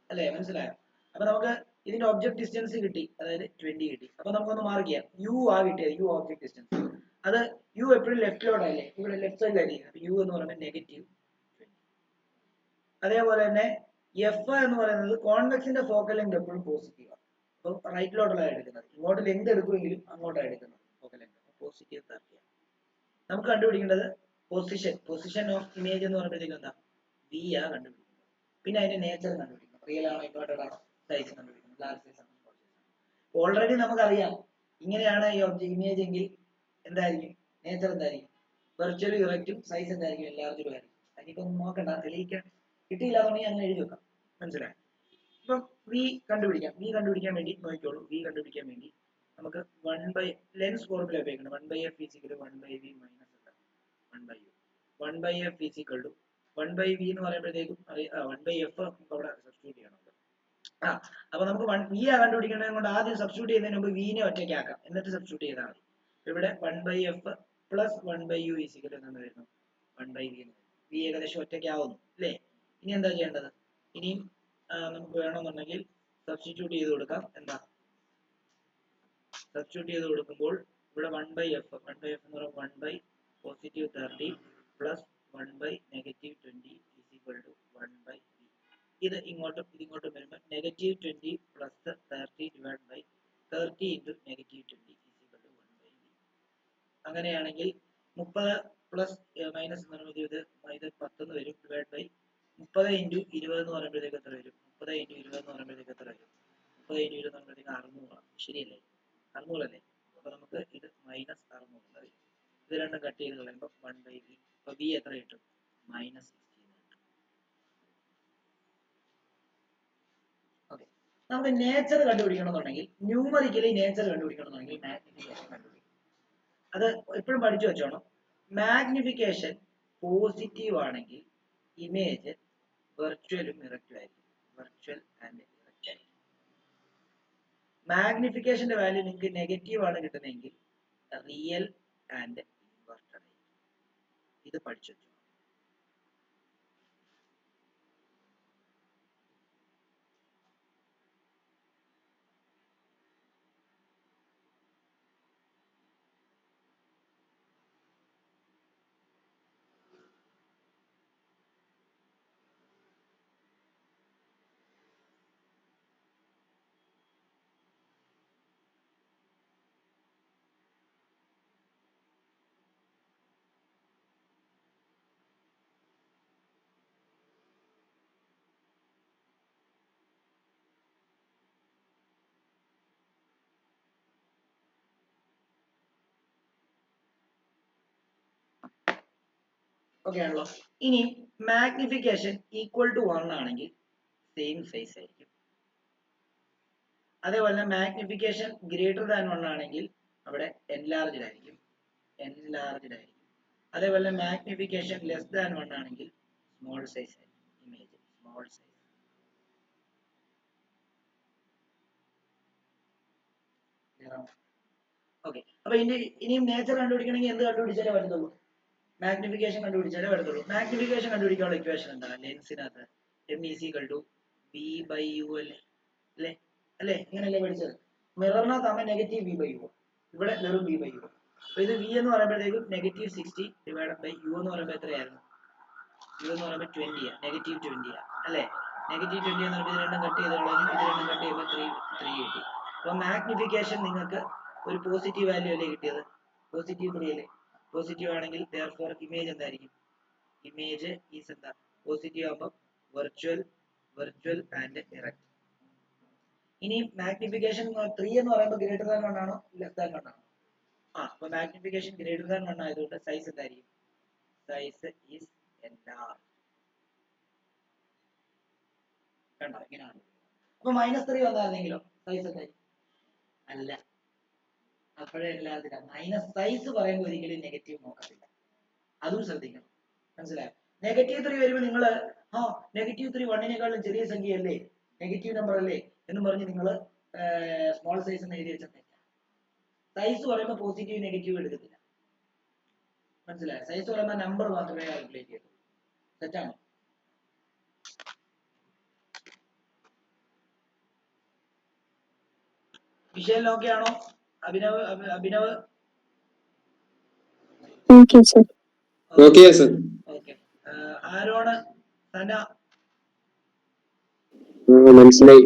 Speaker 1: അല്ലേ, മനസ്സിലായോ? അപ്പൊ നമുക്ക് ഇതിന്റെ ഒബ്ജക്ട് ഡിസ്റ്റൻസ് കിട്ടി, അതായത് 20 കിട്ടി. അപ്പൊ നമുക്കൊന്ന് മാർക്ക് ചെയ്യാം. യു ആ കിട്ടിയത്, യു ഒബ്ജക്ട് ഡിസ്റ്റൻസ്. അത് യു എപ്പോഴും ലെഫ്റ്റിലോട്ടല്ലേ, ഇവിടെ ലെഫ്റ്റ് സൈഡിലായിരിക്കും. അപ്പൊ യു എന്ന് പറയുന്നത് -20. അതേപോലെ തന്നെ എഫ് എന്ന് പറയുന്നത് കോൺവെക്സിന്റെ ഫോക്കൽ ലെങ്ത് എപ്പോഴും പോസിറ്റീവ് ആണ്. അപ്പൊ റൈറ്റിലോട്ടുള്ള എടുക്കുന്നത്, ഇങ്ങോട്ട് ലെങ്ത് എടുക്കുമെങ്കിലും അങ്ങോട്ടാണ് എടുക്കുന്നത് ഫോക്കൽ ലെങ്ത്. പോസിറ്റീവ് തരത്തിയാണ് നമുക്ക് കണ്ടുപിടിക്കേണ്ടത്. പൊസിഷൻ ഓഫ് ഇമേജ് എന്ന് പറയുമ്പോഴത്തേക്കും എന്താ? വി ആ കണ്ടുപിടിക്കുന്നത്. പിന്നെ അതിന്റെ നേച്ചർ കണ്ടുപിടിക്കണം. റിയൽ ആണോ ഇൻവേർട്ടഡ് ആണോ, സൈസ് കണ്ടുപിടിക്കണം. ലാർജ് സൈസ് ആണോ സ്മോൾ സൈസ് ആണോ. ഓൾറെഡി നമുക്കറിയാം ഇങ്ങനെയാണ് ഈ ഇമേജ് എങ്കിൽ എന്തായിരിക്കും നേച്ചർ? എന്തായിരിക്കും? വെർച്വലി ഇറക്റ്റും, സൈസ് എന്തായിരിക്കും? ലാർജും ആയിരിക്കും. അതിനിപ്പം നോക്കണ്ട, തെളിയിക്കാൻ കിട്ടിയില്ല എന്നുണ്ടെങ്കിൽ അങ്ങനെ എഴുതി വെക്കാം. മനസ്സിലായി? ഇപ്പം വി കണ്ടുപിടിക്കാൻ വേണ്ടി നോക്കിക്കോളൂ. വി കണ്ടുപിടിക്കാൻ വേണ്ടി നമുക്ക് 1 by ലെൻസ് ഫോർമുല ഉപയോഗിക്കണം. 1 by f is equal to 1 by v minus 1 by u. 1 by f is equal to 1 by v എന്ന് പറയുമ്പോഴത്തേക്കും 1 by f നമുക്ക് അവിടെ സബ്സ്റ്റിറ്റ്യൂട്ട് ചെയ്യണം. അപ്പൊ നമുക്ക് വി ആ കണ്ടുപിടിക്കേണ്ടത് കൊണ്ട് ആദ്യം സബ്സ്റ്റിറ്റ്യൂട്ട് ചെയ്യുന്നതിന് മുമ്പ് വിനെ ഒറ്റയ്ക്കാക്കാം, എന്നിട്ട് സബ്സ്റ്റിറ്റ്യൂട്ട് ചെയ്താൽ മതി. ഇവിടെ 1 by f plus 1 by u is equal to എന്ന് വരുന്നു 1 by v. വി ഏകദേശം ഒറ്റയ്ക്കാവുന്നു അല്ലേ? ഇനി എന്താ ചെയ്യേണ്ടത്? ഇനിയും നമുക്ക് വേണമെന്നുണ്ടെങ്കിൽ സബ്സ്റ്റിറ്റ്യൂട്ട് ചെയ്ത് കൊടുക്കാം. എന്താ സബ്സ്റ്റിറ്റ്യൂട്ട് ചെയ്ത് കൊടുക്കുമ്പോൾ ഇവിടെ 1/f എന്ന് പറയുമ്പോൾ 1/+30 -1/-20 is equal to 1/v. ഇത് ഇങ്ങോട്ടും വരുമ്പോൾ -20 + 30 divided by 30 into -20 is equal to 1/v. അങ്ങനെയാണെങ്കിൽ 30 പ്ലസ് മൈനസ് എന്ന് പറയുമ്പോൾ ഇത് 10 എന്ന് വരും ഡിവൈഡ് ബൈ 30 into 20 എന്ന് പറയുമ്പോഴത്തേക്ക് എത്ര വരും? 30 into 20 എന്ന് പറയുമ്പോഴത്തേക്ക് എത്ര വരും? 30 into 20 എന്ന് പറയുമ്പോഴത്തേക്ക് 600 ആണ്. ശരിയല്ലേ? 600 അല്ലേ? അപ്പൊ നമുക്ക് ഇത് -600 വരും. ഇത് രണ്ടും കട്ട് ചെയ്ത് കളയുമ്പോൾ 1/v. അപ്പൊ v എത്ര കിട്ടും? -16. ഓക്കെ, നമുക്ക് നേച്ചർ കണ്ടുപിടിക്കണമെന്നുണ്ടെങ്കിൽ ന്യൂമറിക്കലി നേച്ചർ കണ്ടുപിടിക്കണമെന്നുണ്ടെങ്കിൽ മാഗ്നിഫിക്കേഷൻ കണ്ടുപിടിക്കണം. അത് എപ്പോഴും പഠിച്ചു വെച്ചോണം. മാഗ്നിഫിക്കേഷൻ പോസിറ്റീവ് ആണെങ്കിൽ ഇമേജ് വെർച്വലും ഇറക്റ്റും ആയിരിക്കും. വെർച്വൽ ആൻഡ് ഇറക്റ്റ് ആയിരിക്കും. മാഗ്നിഫിക്കേഷന്റെ വാല്യൂ നിങ്ങൾക്ക് നെഗറ്റീവ് ആണ് കിട്ടുന്നതെങ്കിൽ റിയൽ ആൻഡ് ഇൻവെർട്ടഡ് ആയിരിക്കും. ഇത് പഠിച്ചു വെച്ചോ. ഓക്കെ ആണല്ലോ. ഇനി മാഗ്നിഫിക്കേഷൻ ഈക്വൽ ടു 1 ആണെങ്കിൽ സെയിം സൈസ് ആയിരിക്കും. അതേപോലെ മാഗ്നിഫിക്കേഷൻ ഗ്രേറ്റർ ദാൻ 1 ആണെങ്കിൽ അവിടെ എൻലാർജ്ഡ് ആയിരിക്കും. അതേപോലെ മാഗ്നിഫിക്കേഷൻ ലെസ് ദാൻ 1 ആണെങ്കിൽ സ്മോൾ സൈസ് ആയിരിക്കും. Image small size. ഓക്കെ, അപ്പൊ ഇനിയും നേച്ചർ കണ്ടുപിടിക്കണമെങ്കിൽ എന്ത് കണ്ടുപിടിച്ചാലേ പറ്റത്തുള്ളൂ? മാഗ്നിഫിക്കേഷൻ കണ്ടുപിടിച്ചാലേ പറ്റത്തുള്ളൂ. മാഗ്നിഫിക്കേഷൻ കണ്ടുപിടിക്കാനുള്ള ഇക്വേഷൻ എന്താണ്? ലെൻസിനകത്ത് m is equal to v/u അല്ലേ? ഇങ്ങനെയല്ലേ പഠിച്ചത്? മിററിനകത്താകുമ്പോൾ -v/u, ഇവിടെ വെറും v/u. അപ്പൊ ഇത് v എന്ന് പറയുമ്പോഴത്തേക്കും -60 ഡിവൈഡഡ് ബൈ u എന്ന് പറയുമ്പോൾ എത്രയായിരുന്നു? u എന്ന് പറയുമ്പോൾ 20 -20 അല്ലേ? -20 എന്ന് പറയുമ്പോൾ ഇത് രണ്ടും കട്ട് ചെയ്ത് കളഞ്ഞു. ഇത് രണ്ടും കട്ട് ചെയ്യുമ്പോൾ 3 കിട്ടി. അപ്പൊ മാഗ്നിഫിക്കേഷൻ നിങ്ങൾക്ക് ഒരു പോസിറ്റീവ് വാല്യൂ അല്ലേ കിട്ടിയത്? പോസിറ്റീവ് 3 അല്ലേ? പോസിറ്റീവ് ആണെങ്കിൽ therefore ഇമേജ് എന്തായിരിക്കും? ഇമേജ് ഈസ് എന്താ? പോസിറ്റീവ് ആകുമ്പോൾ വെർച്വൽ ആൻഡ് ഇറക്റ്റ്. ഇനി മാഗ്നിഫിക്കേഷൻ 3 എന്ന് പറയുമ്പോൾ ഗ്രേറ്റർ ദാൻ 1 ആണോ ലെസ് ദാൻ 1 ആണോ? അപ്പൊ മാഗ്നിഫിക്കേഷൻ ഗ്രേറ്റർ ദാൻ 1 ആയതുകൊണ്ട് സൈസ് എന്തായിരിക്കും? Size is enlarged. കണ്ടോ? ഇങ്ങനെയാണ്. അപ്പൊ -3 വന്നായിരുന്നെങ്കിലോ സൈസ് എന്തായിരിക്കും? അല്ല, അപ്പോഴേ എല്ലാത്തില്ല. മൈനസ് സൈസ് പറയുമ്പോൾ ഒരിക്കലും നെഗറ്റീവ് നോക്കത്തില്ല. അതും ശ്രദ്ധിക്കണം. മനസ്സിലായോ? -3 വരുമ്പോൾ നിങ്ങൾ -3 1നേക്കാളും ചെറിയ സംഖ്യയല്ലേ, നെഗറ്റീവ് നമ്പർ അല്ലേ എന്ന് പറഞ്ഞ് നിങ്ങൾ സ്മോൾ സൈസ് എന്ന് എഴുതി വെച്ചാൽ തെറ്റാണ്. സൈസ് പറയുമ്പോൾ പോസിറ്റീവ് നെഗറ്റീവ് എടുക്കത്തില്ല. മനസ്സിലായോ? സൈസ് പറയുമ്പോൾ നമ്പർ മാത്രമേ കാൽക്കുലേറ്റ് ചെയ്യൂ. തെറ്റാണോ? വിഷയം ഓക്കെ ആണോ? Abhinav
Speaker 4: okay sir.
Speaker 2: Okay, sir.
Speaker 1: Okay. Aaron, Sana,
Speaker 3: മനസ്സിലായി.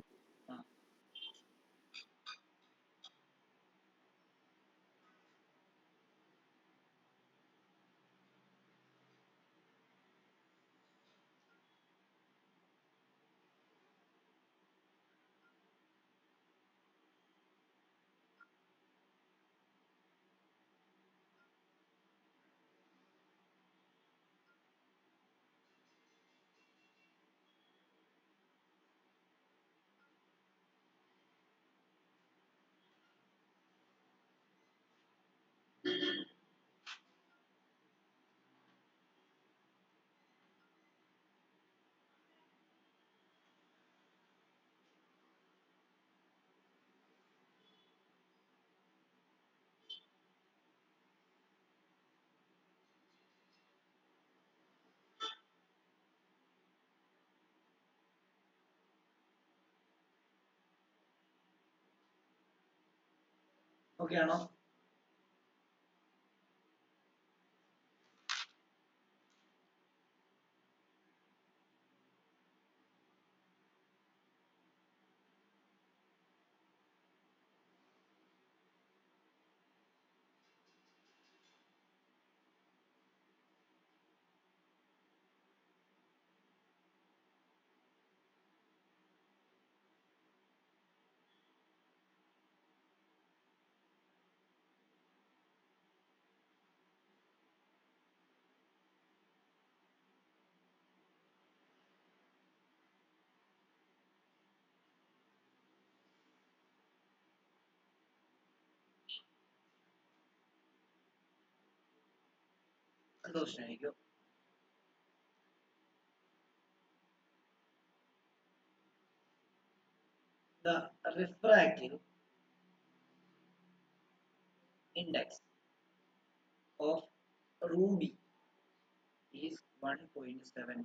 Speaker 1: ഓക്കെ ആണോ? അടുത്ത ക്വസ്റ്റ്യൻ ആയിരിക്കും. The refractive index of ruby is 1.71.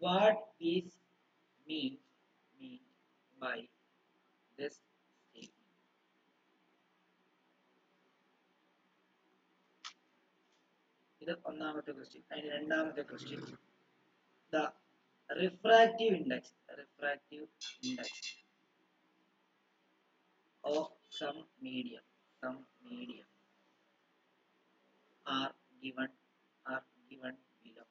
Speaker 1: What is mean by this statement? ഇത് ഒന്നാമത്തെ ക്വസ്റ്റ്യൻ. അതിന് രണ്ടാമത്തെ question, the refractive index of some medium are given below.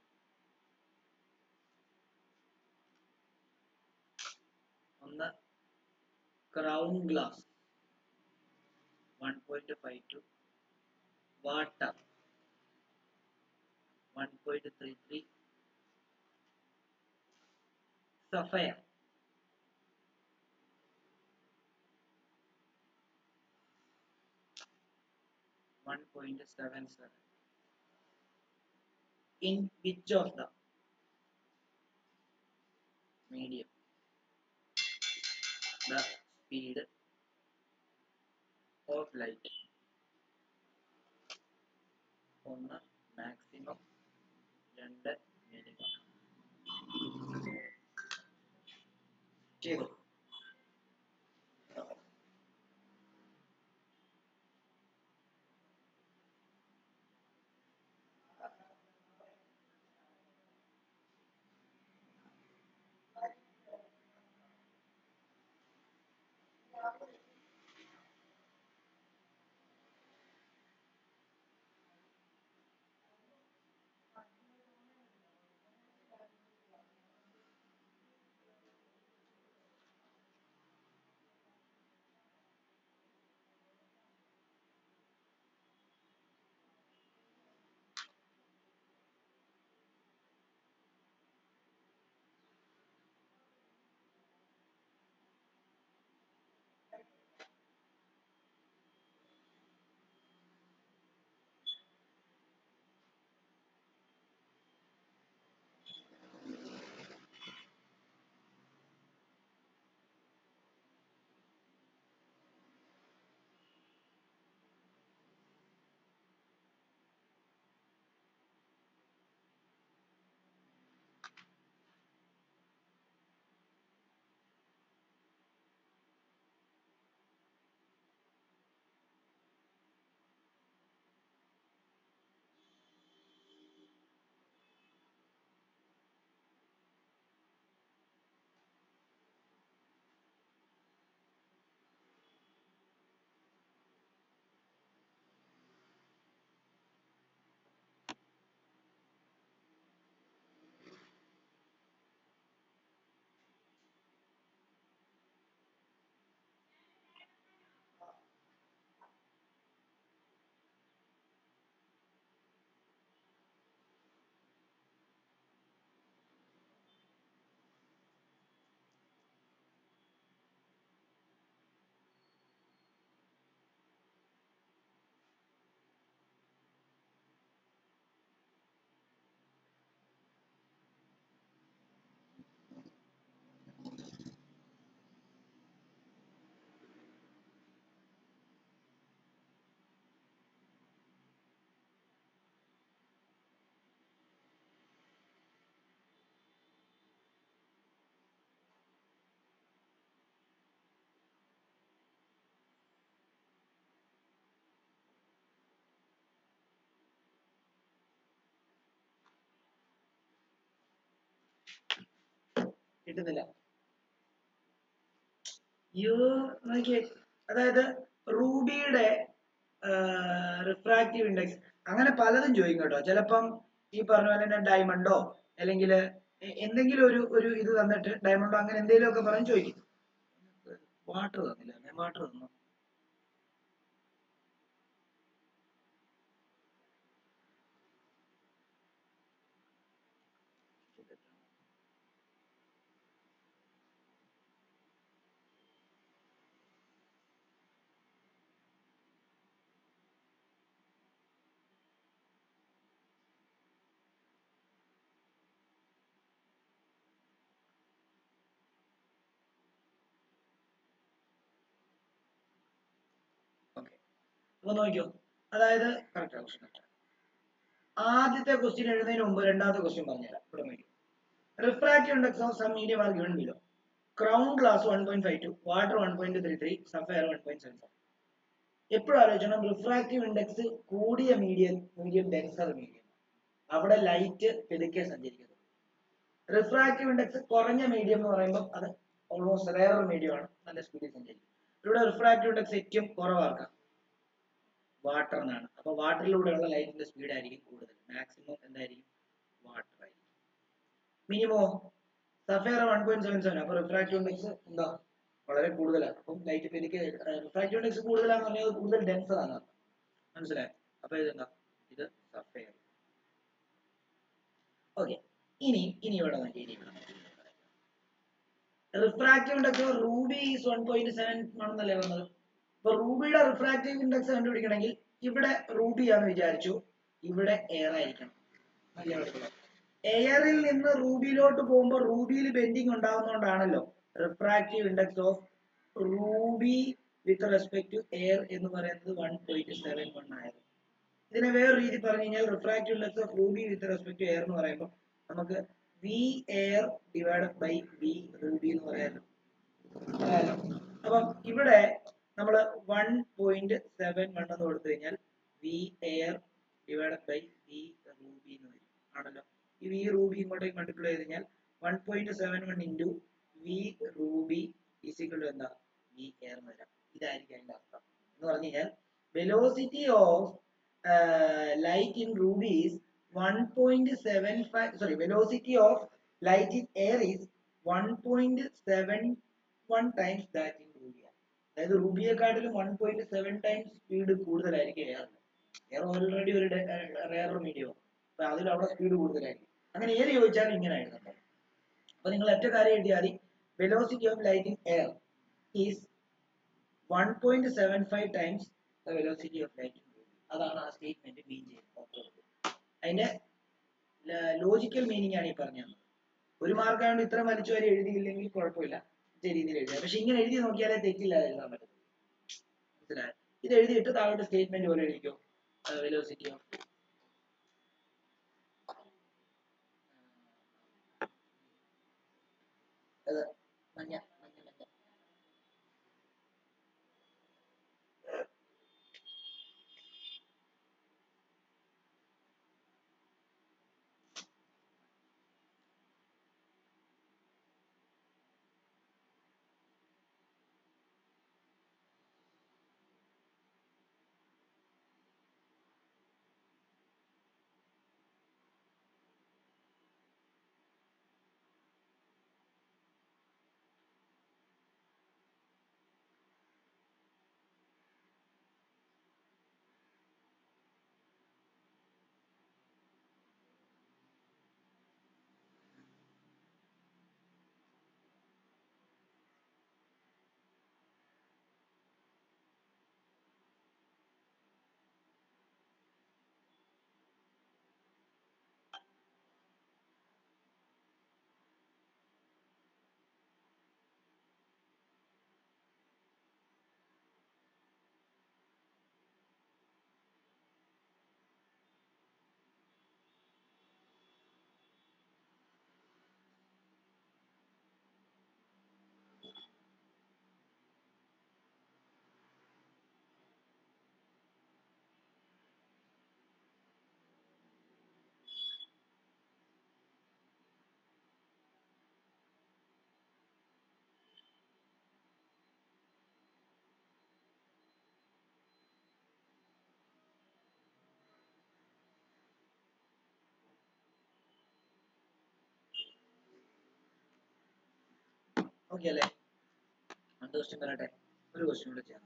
Speaker 1: ഒന്ന് crown glass 1.52, water 1.33, sapphire 1.77. In which of the medium the speed of light ഒന്ന് maximum, രണ്ട് minimum. ചെയ്തു. കിട്ടുന്നില്ല. നോക്കിയേ, അതായത് റൂബിയുടെ റിഫ്രാക്റ്റീവ് ഇൻഡെക്സ് അങ്ങനെ പലതും ചോദിക്കും കേട്ടോ. ചിലപ്പം ഈ പറഞ്ഞ പോലെ തന്നെ ഡയമണ്ടോ അല്ലെങ്കിൽ എന്തെങ്കിലും ഒരു ഇത് തന്നിട്ട് ഡയമണ്ടോ അങ്ങനെ എന്തെങ്കിലും ഒക്കെ പറഞ്ഞ് ചോദിക്കും. വാട്ടർ തന്നില്ല, വാട്ടർ തന്നു. അപ്പൊ നോക്കിയോ, അതായത് കറക്റ്റ് ക്വസ്റ്റ്യൻ. ആദ്യത്തെ ക്വസ്റ്റ്യൻ എഴുതുന്നതിന് മുമ്പ് രണ്ടാമത്തെ ക്വസ്റ്റ്യൻ പറഞ്ഞുതരാം. ഇവിടെ നോക്കി, refractive index of some medium are given below. Crown glass 1.52, water 1.33, sapphire 1.74. എപ്പോഴും ആലോചിക്കണം, റിഫ്രാക്റ്റീവ് ഇൻഡെക്സ് കൂടിയ മീഡിയം ഡെൻസർ മീഡിയം, അവിടെ ലൈറ്റ് പെതുക്കെ സഞ്ചരിക്കുന്നത്. റിഫ്രാക്റ്റീവ് ഇൻഡെക്സ് കുറഞ്ഞ മീഡിയം എന്ന് പറയുമ്പോൾ അത് ഓൾമോസ്റ്റ് റെയർ മീഡിയം ആണ്, നല്ല സ്പീഡിൽ സഞ്ചരിക്കും. ഇവിടെ റിഫ്രാക്റ്റീവ് ഇൻഡെക്സ് ഏറ്റവും കുറവാക്കാം വാട്ടറിനാണ്. അപ്പൊ വാട്ടറിലൂടെയുള്ള ലൈറ്റിന്റെ സ്പീഡ് ആയിരിക്കും കൂടുതൽ. മാക്സിമം എന്തായിരിക്കും? വാട്ടർ ആയിരിക്കും. മിനിമോ സഫയർ 1.77. അപ്പൊ റിഫ്രാക്റ്റീവ് ഇൻഡെക്സ് എന്താ വളരെ കൂടുതലാണ്. അപ്പം ലൈറ്റ് പെരുക്കെ റിഫ്രാക്റ്റീവ് ഇൻഡെക്സ് കൂടുതലാന്ന് പറഞ്ഞാൽ കൂടുതൽ ഡെൻസർ ആണ്, മനസ്സിലായോ? അപ്പൊ ഇതെന്താ? ഇത് സഫയർ. ഓക്കെ, ഇനി ഇവിടെ നോക്കി, റിഫ്രാക്റ്റീവ് ഇൻഡെക്സ് റൂബി ഈസ് 1.7 ആണെന്നല്ലേ പറഞ്ഞത്. അപ്പൊ റൂബിയുടെ റിഫ്രാക്റ്റീവ് ഇൻഡെക്സ് കണ്ടുപിടിക്കണമെങ്കിൽ ഇവിടെ റൂബി ആണെന്ന് വിചാരിച്ചു, ഇവിടെ എയർ ആയിരിക്കണം. എയറിൽ നിന്ന് റൂബിയിലോട്ട് പോകുമ്പോൾ റൂബിയിൽ ബെൻഡിങ് ഉണ്ടാകുന്നതുകൊണ്ടാണല്ലോ refractive index of ruby with respect to air എന്ന് പറയുന്നത് 1.71 ആയത്. ഇതിനെ വേറെ രീതി പറഞ്ഞു കഴിഞ്ഞാൽ refractive index of ruby with respect to air എന്ന് പറയുമ്പോൾ നമുക്ക് V air divided by V ruby എന്ന് പറയാമല്ലോ. അപ്പം ഇവിടെ നമ്മൾ 1.71 എന്ന് കൊടുത്തു കഴിഞ്ഞാൽ V air divided by V ruby എന്ന് വരും, ആണല്ലോ. ഈ വി റൂബി ഇങ്ങോട്ടേക്ക് മൾട്ടിപ്ലൈ ചെയ്ത് കഴിഞ്ഞാൽ 1.71 into V ruby equal to എന്താ? വി എയർ എന്ന് വരാം. ഇതായിരിക്കും അതിന്റെ അർത്ഥം. എന്ന് പറഞ്ഞു കഴിഞ്ഞാൽ velocity of light in ruby is 1.75, sorry, velocity of light in air is 1.71 times that in ruby. അതായത് റൂബിയെക്കാട്ടിലും 1.7 ടൈംസ് സ്പീഡ് കൂടുതലായിരിക്കും എയറിന്. എയർ ഓൾറെഡി ഒരു റെയർ മീഡിയം, അപ്പൊ അതിൽ അവിടെ സ്പീഡ് കൂടുതലായിരിക്കും. അങ്ങനെ ഏത് ചോദിച്ചാലും ഇങ്ങനെ ആയിരുന്നു. അപ്പൊ നിങ്ങൾ ഒറ്റ കാര്യം എഴുതിയാൽ മതി, velocity of light in air is 1.75 times the velocity of light. അതാണ് ആ സ്റ്റേറ്റ്മെന്റ് മീൻ ചെയ്യുന്നത്. അതിന്റെ ലോജിക്കൽ മീനിങ് ആണ് ഈ പറഞ്ഞത്. ഒരു മാർക്ക് ആയതുകൊണ്ട് ഇത്ര വലിച്ചു വരെ എഴുതിയില്ലെങ്കിൽ കുഴപ്പമില്ല, ഇതേ രീതിയിൽ എഴുതാം. പക്ഷെ ഇങ്ങനെ എഴുതി നോക്കിയാലേ തെറ്റില്ലാതെ എഴുതാൻ പറ്റും, മനസ്സിലായോ? ഇത് എഴുതിയിട്ട് താഴോട്ട് സ്റ്റേറ്റ്മെന്റ് പോലെ എഴുതിക്കോ. വെലോസിറ്റി ഓഫ് മഞ്ഞ മഞ്ഞ മഞ്ഞ ഓക്കെ അല്ലേ? അടുത്ത ക്വസ്റ്റ്യൻ പറയട്ടെ. ഒരു ക്വസ്റ്റ്യൻ കൂടെ ചെയ്യാം.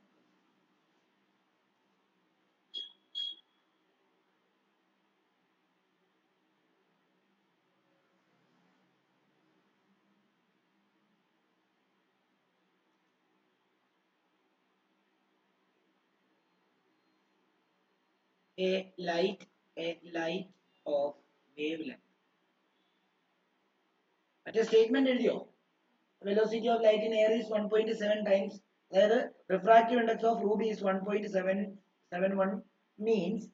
Speaker 1: A light of wavelength. മറ്റേ സ്റ്റേറ്റ്മെന്റ് എഴുതിയോ? Velocity of light in air is 1.7 times, അതായത് refractive index of ruby is 1.7 0.71 means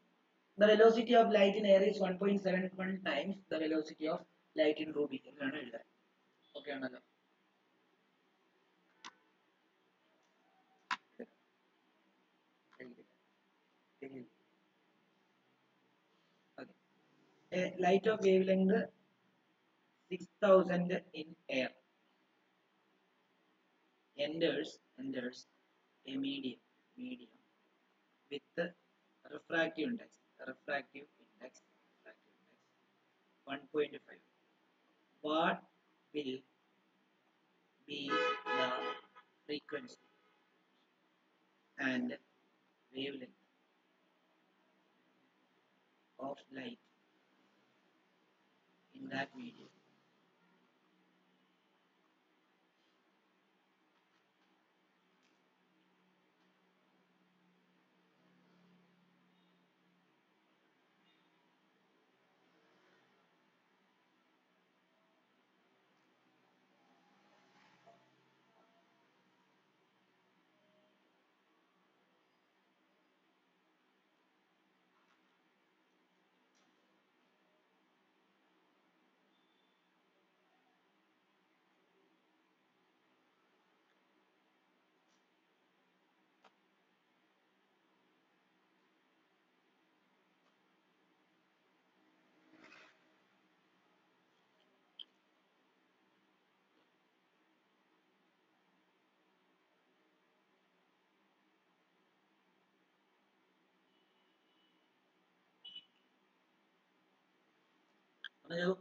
Speaker 1: the velocity of light in air is 1.71 times the velocity of light in room heater. Okay, another. Okay. A light of wavelength 6000 in air enters a medium with refractive index 1.5. What will be the frequency and wavelength of light in that medium? Hello?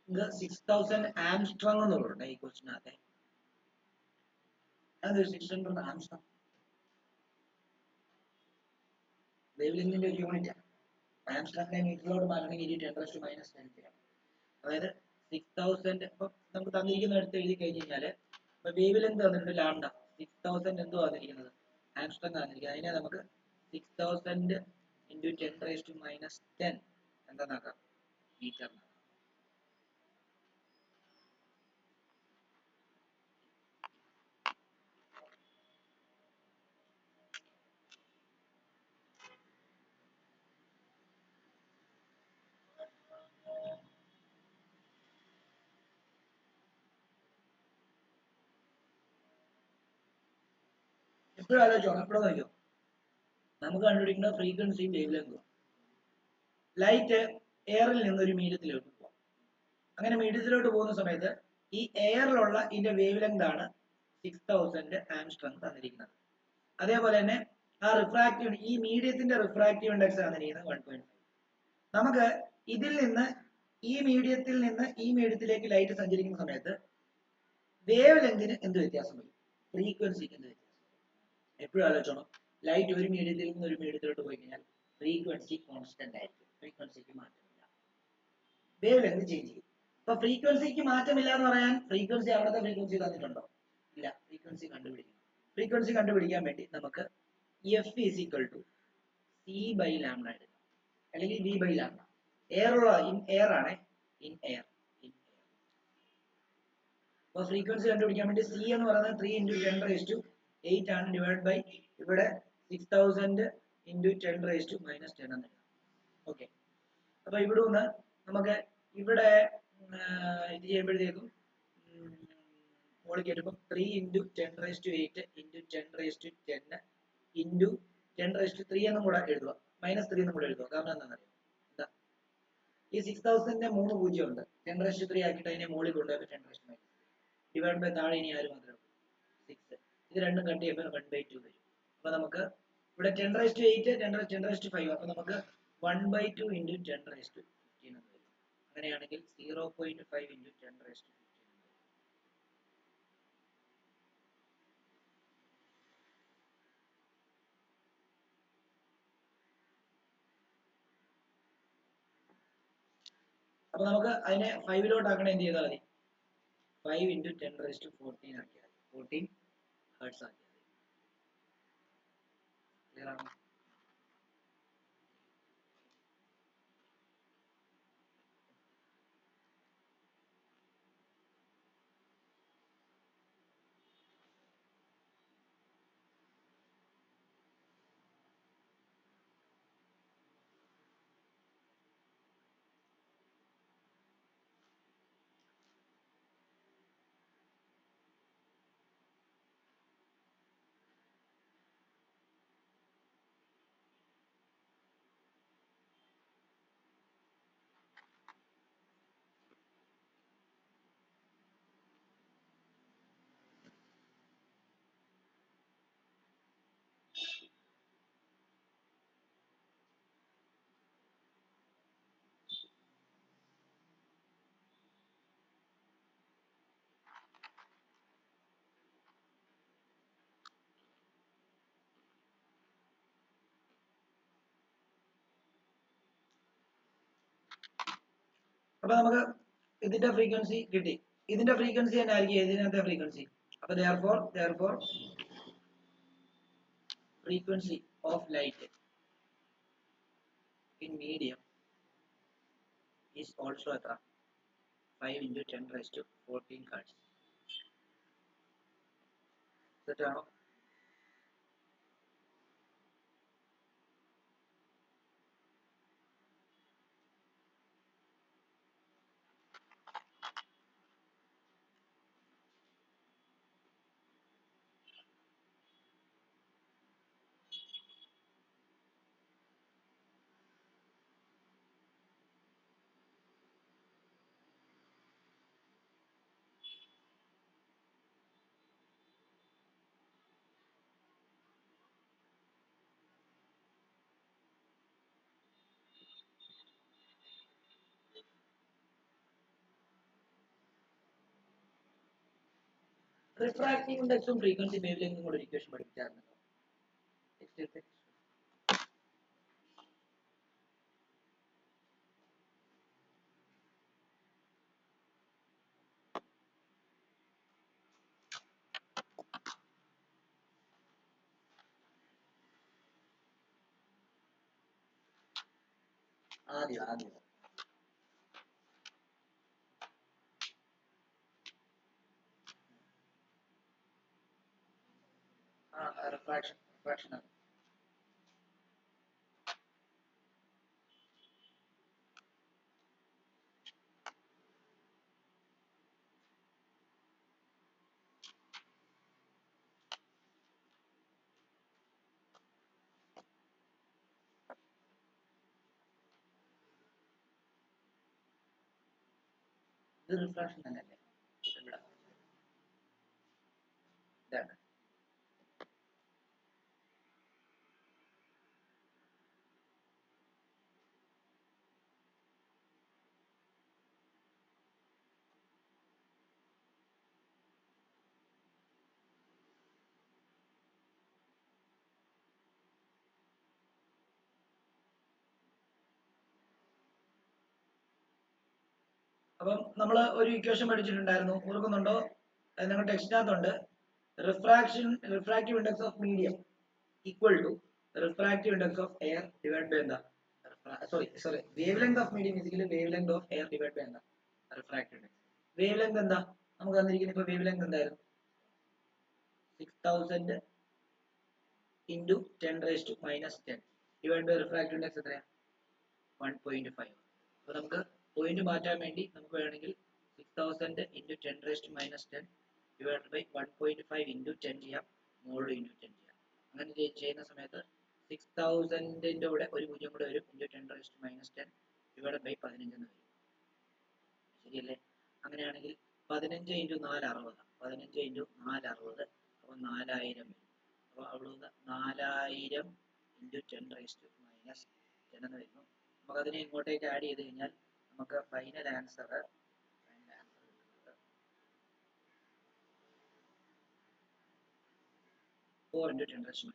Speaker 1: ഇത് 6000 Armstrong എന്നുള്ളതുണ്ട് ഈ ക്വസ്റ്റിനകത്തെ. അത് 600 Armstrong വേവ്ലെങ്തിന്റെ ഒരു unit ആണ്. ആംസ്ട്രോങ്ങിനെ മീറ്ററിലോട് മാറ്റണമെങ്കിൽ 10⁻⁻⁻⁻. അതായത് 6000 ഇപ്പം നമുക്ക് തന്നിരിക്കുന്ന അടുത്ത് എഴുതി കഴിഞ്ഞ് കഴിഞ്ഞാൽ അപ്പൊ വേവ് ലെങ്ത് തന്നിട്ടുണ്ട് ലാംഡ 6000 എന്തോ വന്നിരിക്കുന്നത് ആംസ്ട്രോങ് വന്നിരിക്കുന്നത്. അതിനെ നമുക്ക് 6000 into 10⁻⁻10 എന്താക്കാം മീറ്റർ. എപ്പോഴും ആലോചിച്ചോണം, എപ്പോഴും നോക്കിയോ, നമുക്ക് കണ്ടുപിടിക്കുന്ന ഫ്രീക്വൻസിയും വേവ് ലെങ്തും. ലൈറ്റ് എയറിൽ നിന്ന് ഒരു മീഡിയത്തിലോട്ട് പോകാം. അങ്ങനെ മീഡിയത്തിലോട്ട് പോകുന്ന സമയത്ത് ഈ എയറിലുള്ള ഇതിന്റെ വേവ് ലെങ്ത് ആണ് 6000 ആംസ്ട്രോങ് തന്നിരിക്കുന്നത്. അതേപോലെ തന്നെ ആ റിഫ്രാക്റ്റീവ് ഈ മീഡിയത്തിന്റെ റിഫ്രാക്റ്റീവ് ഇൻഡെക്സ് തന്നിരിക്കുന്നത് 1.5. നമുക്ക് ഇതിൽ നിന്ന് ഈ മീഡിയത്തിൽ നിന്ന് ഈ മീഡിയത്തിലേക്ക് ലൈറ്റ് സഞ്ചരിക്കുന്ന സമയത്ത് വേവ് ലെങ്തിന് എന്ത് വ്യത്യാസം വരും, ഫ്രീക്വൻസിക്ക് എന്ത് വ്യത്യാസം? എപ്പോഴും ആലോചിച്ചോണം, ലൈറ്റ് ഒരു മീഡിയത്തിൽ നിന്ന് ഒരു മീഡിയത്തിലോട്ട് പോയി കഴിഞ്ഞാൽ ഫ്രീക്വൻസി കോൺസ്റ്റന്റ് ആയിരിക്കും, ഫ്രീക്വൻസിക്ക് മാറ്റമില്ല. വേവ് ലെങ്ത് ചേഞ്ച് ചെയ്യും. അപ്പൊ ഫ്രീക്വൻസിക്ക് മാറ്റമില്ല എന്ന് പറയാൻ ഫ്രീക്വൻസി അവിടുത്തെ ഫ്രീക്വൻസി തന്നിട്ടുണ്ടോ? ഇല്ല. ഫ്രീക്വൻസി കണ്ടുപിടിക്കണം. ഫ്രീക്വൻസി കണ്ടുപിടിക്കാൻ വേണ്ടി നമുക്ക് F is equal to C by lambda എടുക്കാം, അല്ലെങ്കിൽ V by lambda. എയറുള്ള ഇൻ എയർ ആണ്, ഇൻ എയർ. അപ്പൊ ഫ്രീക്വൻസി കണ്ടുപിടിക്കാൻ വേണ്ടി C എന്ന് പറയുന്നത് 3 into 10⁻8 ആണ്, ഡിവൈഡ് ബൈ ഇവിടെ 6000 into 10⁻⁻10 എന്ന് എഴുതാം. ഓക്കെ. അപ്പൊ ഇവിടെ നിന്ന് നമുക്ക് ഇവിടെ ഇത് ചെയ്യുമ്പോഴത്തേക്കും മോളിൽ കയറ്റുമ്പോൾ 3 into 10⁻8 into 10⁻10 into 10⁻3 എന്നും കൂടെ എഴുതുക, -3 എന്നും കൂടെ എഴുതുക. കാരണം എന്താണെന്നറിയോ, എന്താ ഈ 6000 3 പൂജ്യം ഉണ്ട്, 10⁻3 ആക്കിയിട്ട് അതിനെ മോളിൽ കൊണ്ടുപോയി 10⁻3 ഡിവൈഡ് ബൈ താഴെ ഇനി ആര് മാത്രമേ ഉള്ളൂ, 6. ഇത് രണ്ടും കട്ട് ചെയ്യുമ്പോൾ 1/2 വരും. അപ്പൊ നമുക്ക് ഇവിടെ 10⁻8 10⁻5, അപ്പൊ നമുക്ക് 1/2 into 10⁻15 എന്ന് വരും. അങ്ങനെയാണെങ്കിൽ 0.5 into 10⁻15. അപ്പൊ നമുക്ക് അതിനെ 5 ആക്കണേ എന്ത് ചെയ്താൽ മതി, 5 into 10⁻14 ആക്കിയാൽ 14 ഹെർട്സ് ആക്കിയാൽ ക്ലിയർ ആണോ? അപ്പൊ നമുക്ക് ഇതിന്റെ ഫ്രീക്വൻസി കിട്ടി, ഇതിന്റെ ഫ്രീക്വൻസി തന്നെ ആയിരിക്കും ഇതിനകത്തെ ഫ്രീക്വൻസി. അപ്പൊ therefore frequency of light in medium is also എത്ര, 5 into 10⁻14 hertz. തെറ്റാണോ? റിഫ്രാക്റ്റീവ് ഇൻഡെക്സും ഫ്രീക്വൻസി വേവ് ലെങ്തും കൂടെ ഇക്വേഷൻ പഠിപ്പിച്ചായിരുന്നു. ആദ്യം റിഫ്രാക്ഷൻ ആണ്. ഇത് റിഫ്രാക്ഷൻ തന്നെയല്ലേ? ഇവിടെ ഇതാണ്. അപ്പം നമ്മൾ ഒരു ഇക്വേഷൻ പഠിച്ചിട്ടുണ്ടായിരുന്നു, ഓർക്കുന്നുണ്ടോ? ഞങ്ങൾ ടെക്സ്റ്റിനകത്തുണ്ട്. Refractive index of medium equal to refractive index of air divide by എന്താ? Sorry wavelength of medium is equal wavelength of air divide by എന്താ? Refractive index. വേവ് ലെങ്ത് എന്താ നമുക്ക് തന്നിരിക്കുന്നത്? ഇപ്പൊ വേവ് ലെങ്ത് എന്തായിരുന്നു? 6000 into 10⁻⁻10 divide by refractive index എത്രയാ? 1.5. അപ്പോൾ നമുക്ക് പോയിന്റ് മാറ്റാൻ വേണ്ടി നമുക്ക് വേണമെങ്കിൽ 6000 into 10⁻10 ഡിവൈഡ് ബൈ 1.5 into 10 ചെയ്യാം, മോഡ് into 10 ചെയ്യാം. അങ്ങനെ ചെയ്യുന്ന സമയത്ത് 6000ന്റെ കൂടെ ഒരു പൂജ്യം കൂടെ വരും, into 10⁻10 ഡിവൈഡ് ബൈ 15 എന്ന് വരും. ശരിയല്ലേ? അങ്ങനെയാണെങ്കിൽ 15 into 4 60. 15 into 4 60. അപ്പോൾ 4000 വരും. അപ്പോൾ അവിടുന്ന് 4000 into 10⁻10 എന്ന് വരുന്നു. നമുക്ക് അതിനെ ഇങ്ങോട്ടേക്ക് ആഡ് ചെയ്ത് കഴിഞ്ഞാൽ നമുക്ക് ഫൈനൽ ആൻസർ 4 into 10⁻⁻.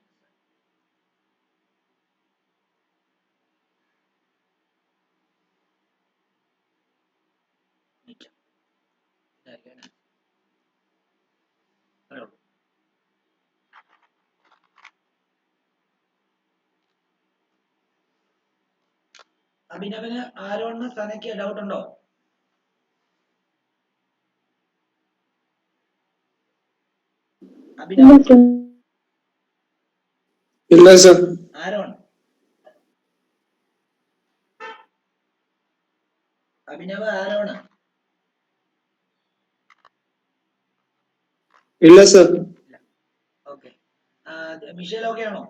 Speaker 1: അഭിനവന് ആരോണ് സനയ്ക്ക് ഡൗട്ട് ഉണ്ടോ? അഭിനവ്
Speaker 2: ഇല്ല സർ.
Speaker 1: ആരോൺ അഭിനവ് ആരോണ്
Speaker 2: ഇല്ല സർ.
Speaker 1: ഓക്കെ. മിഷേൽ ഓക്കെ ആണോ?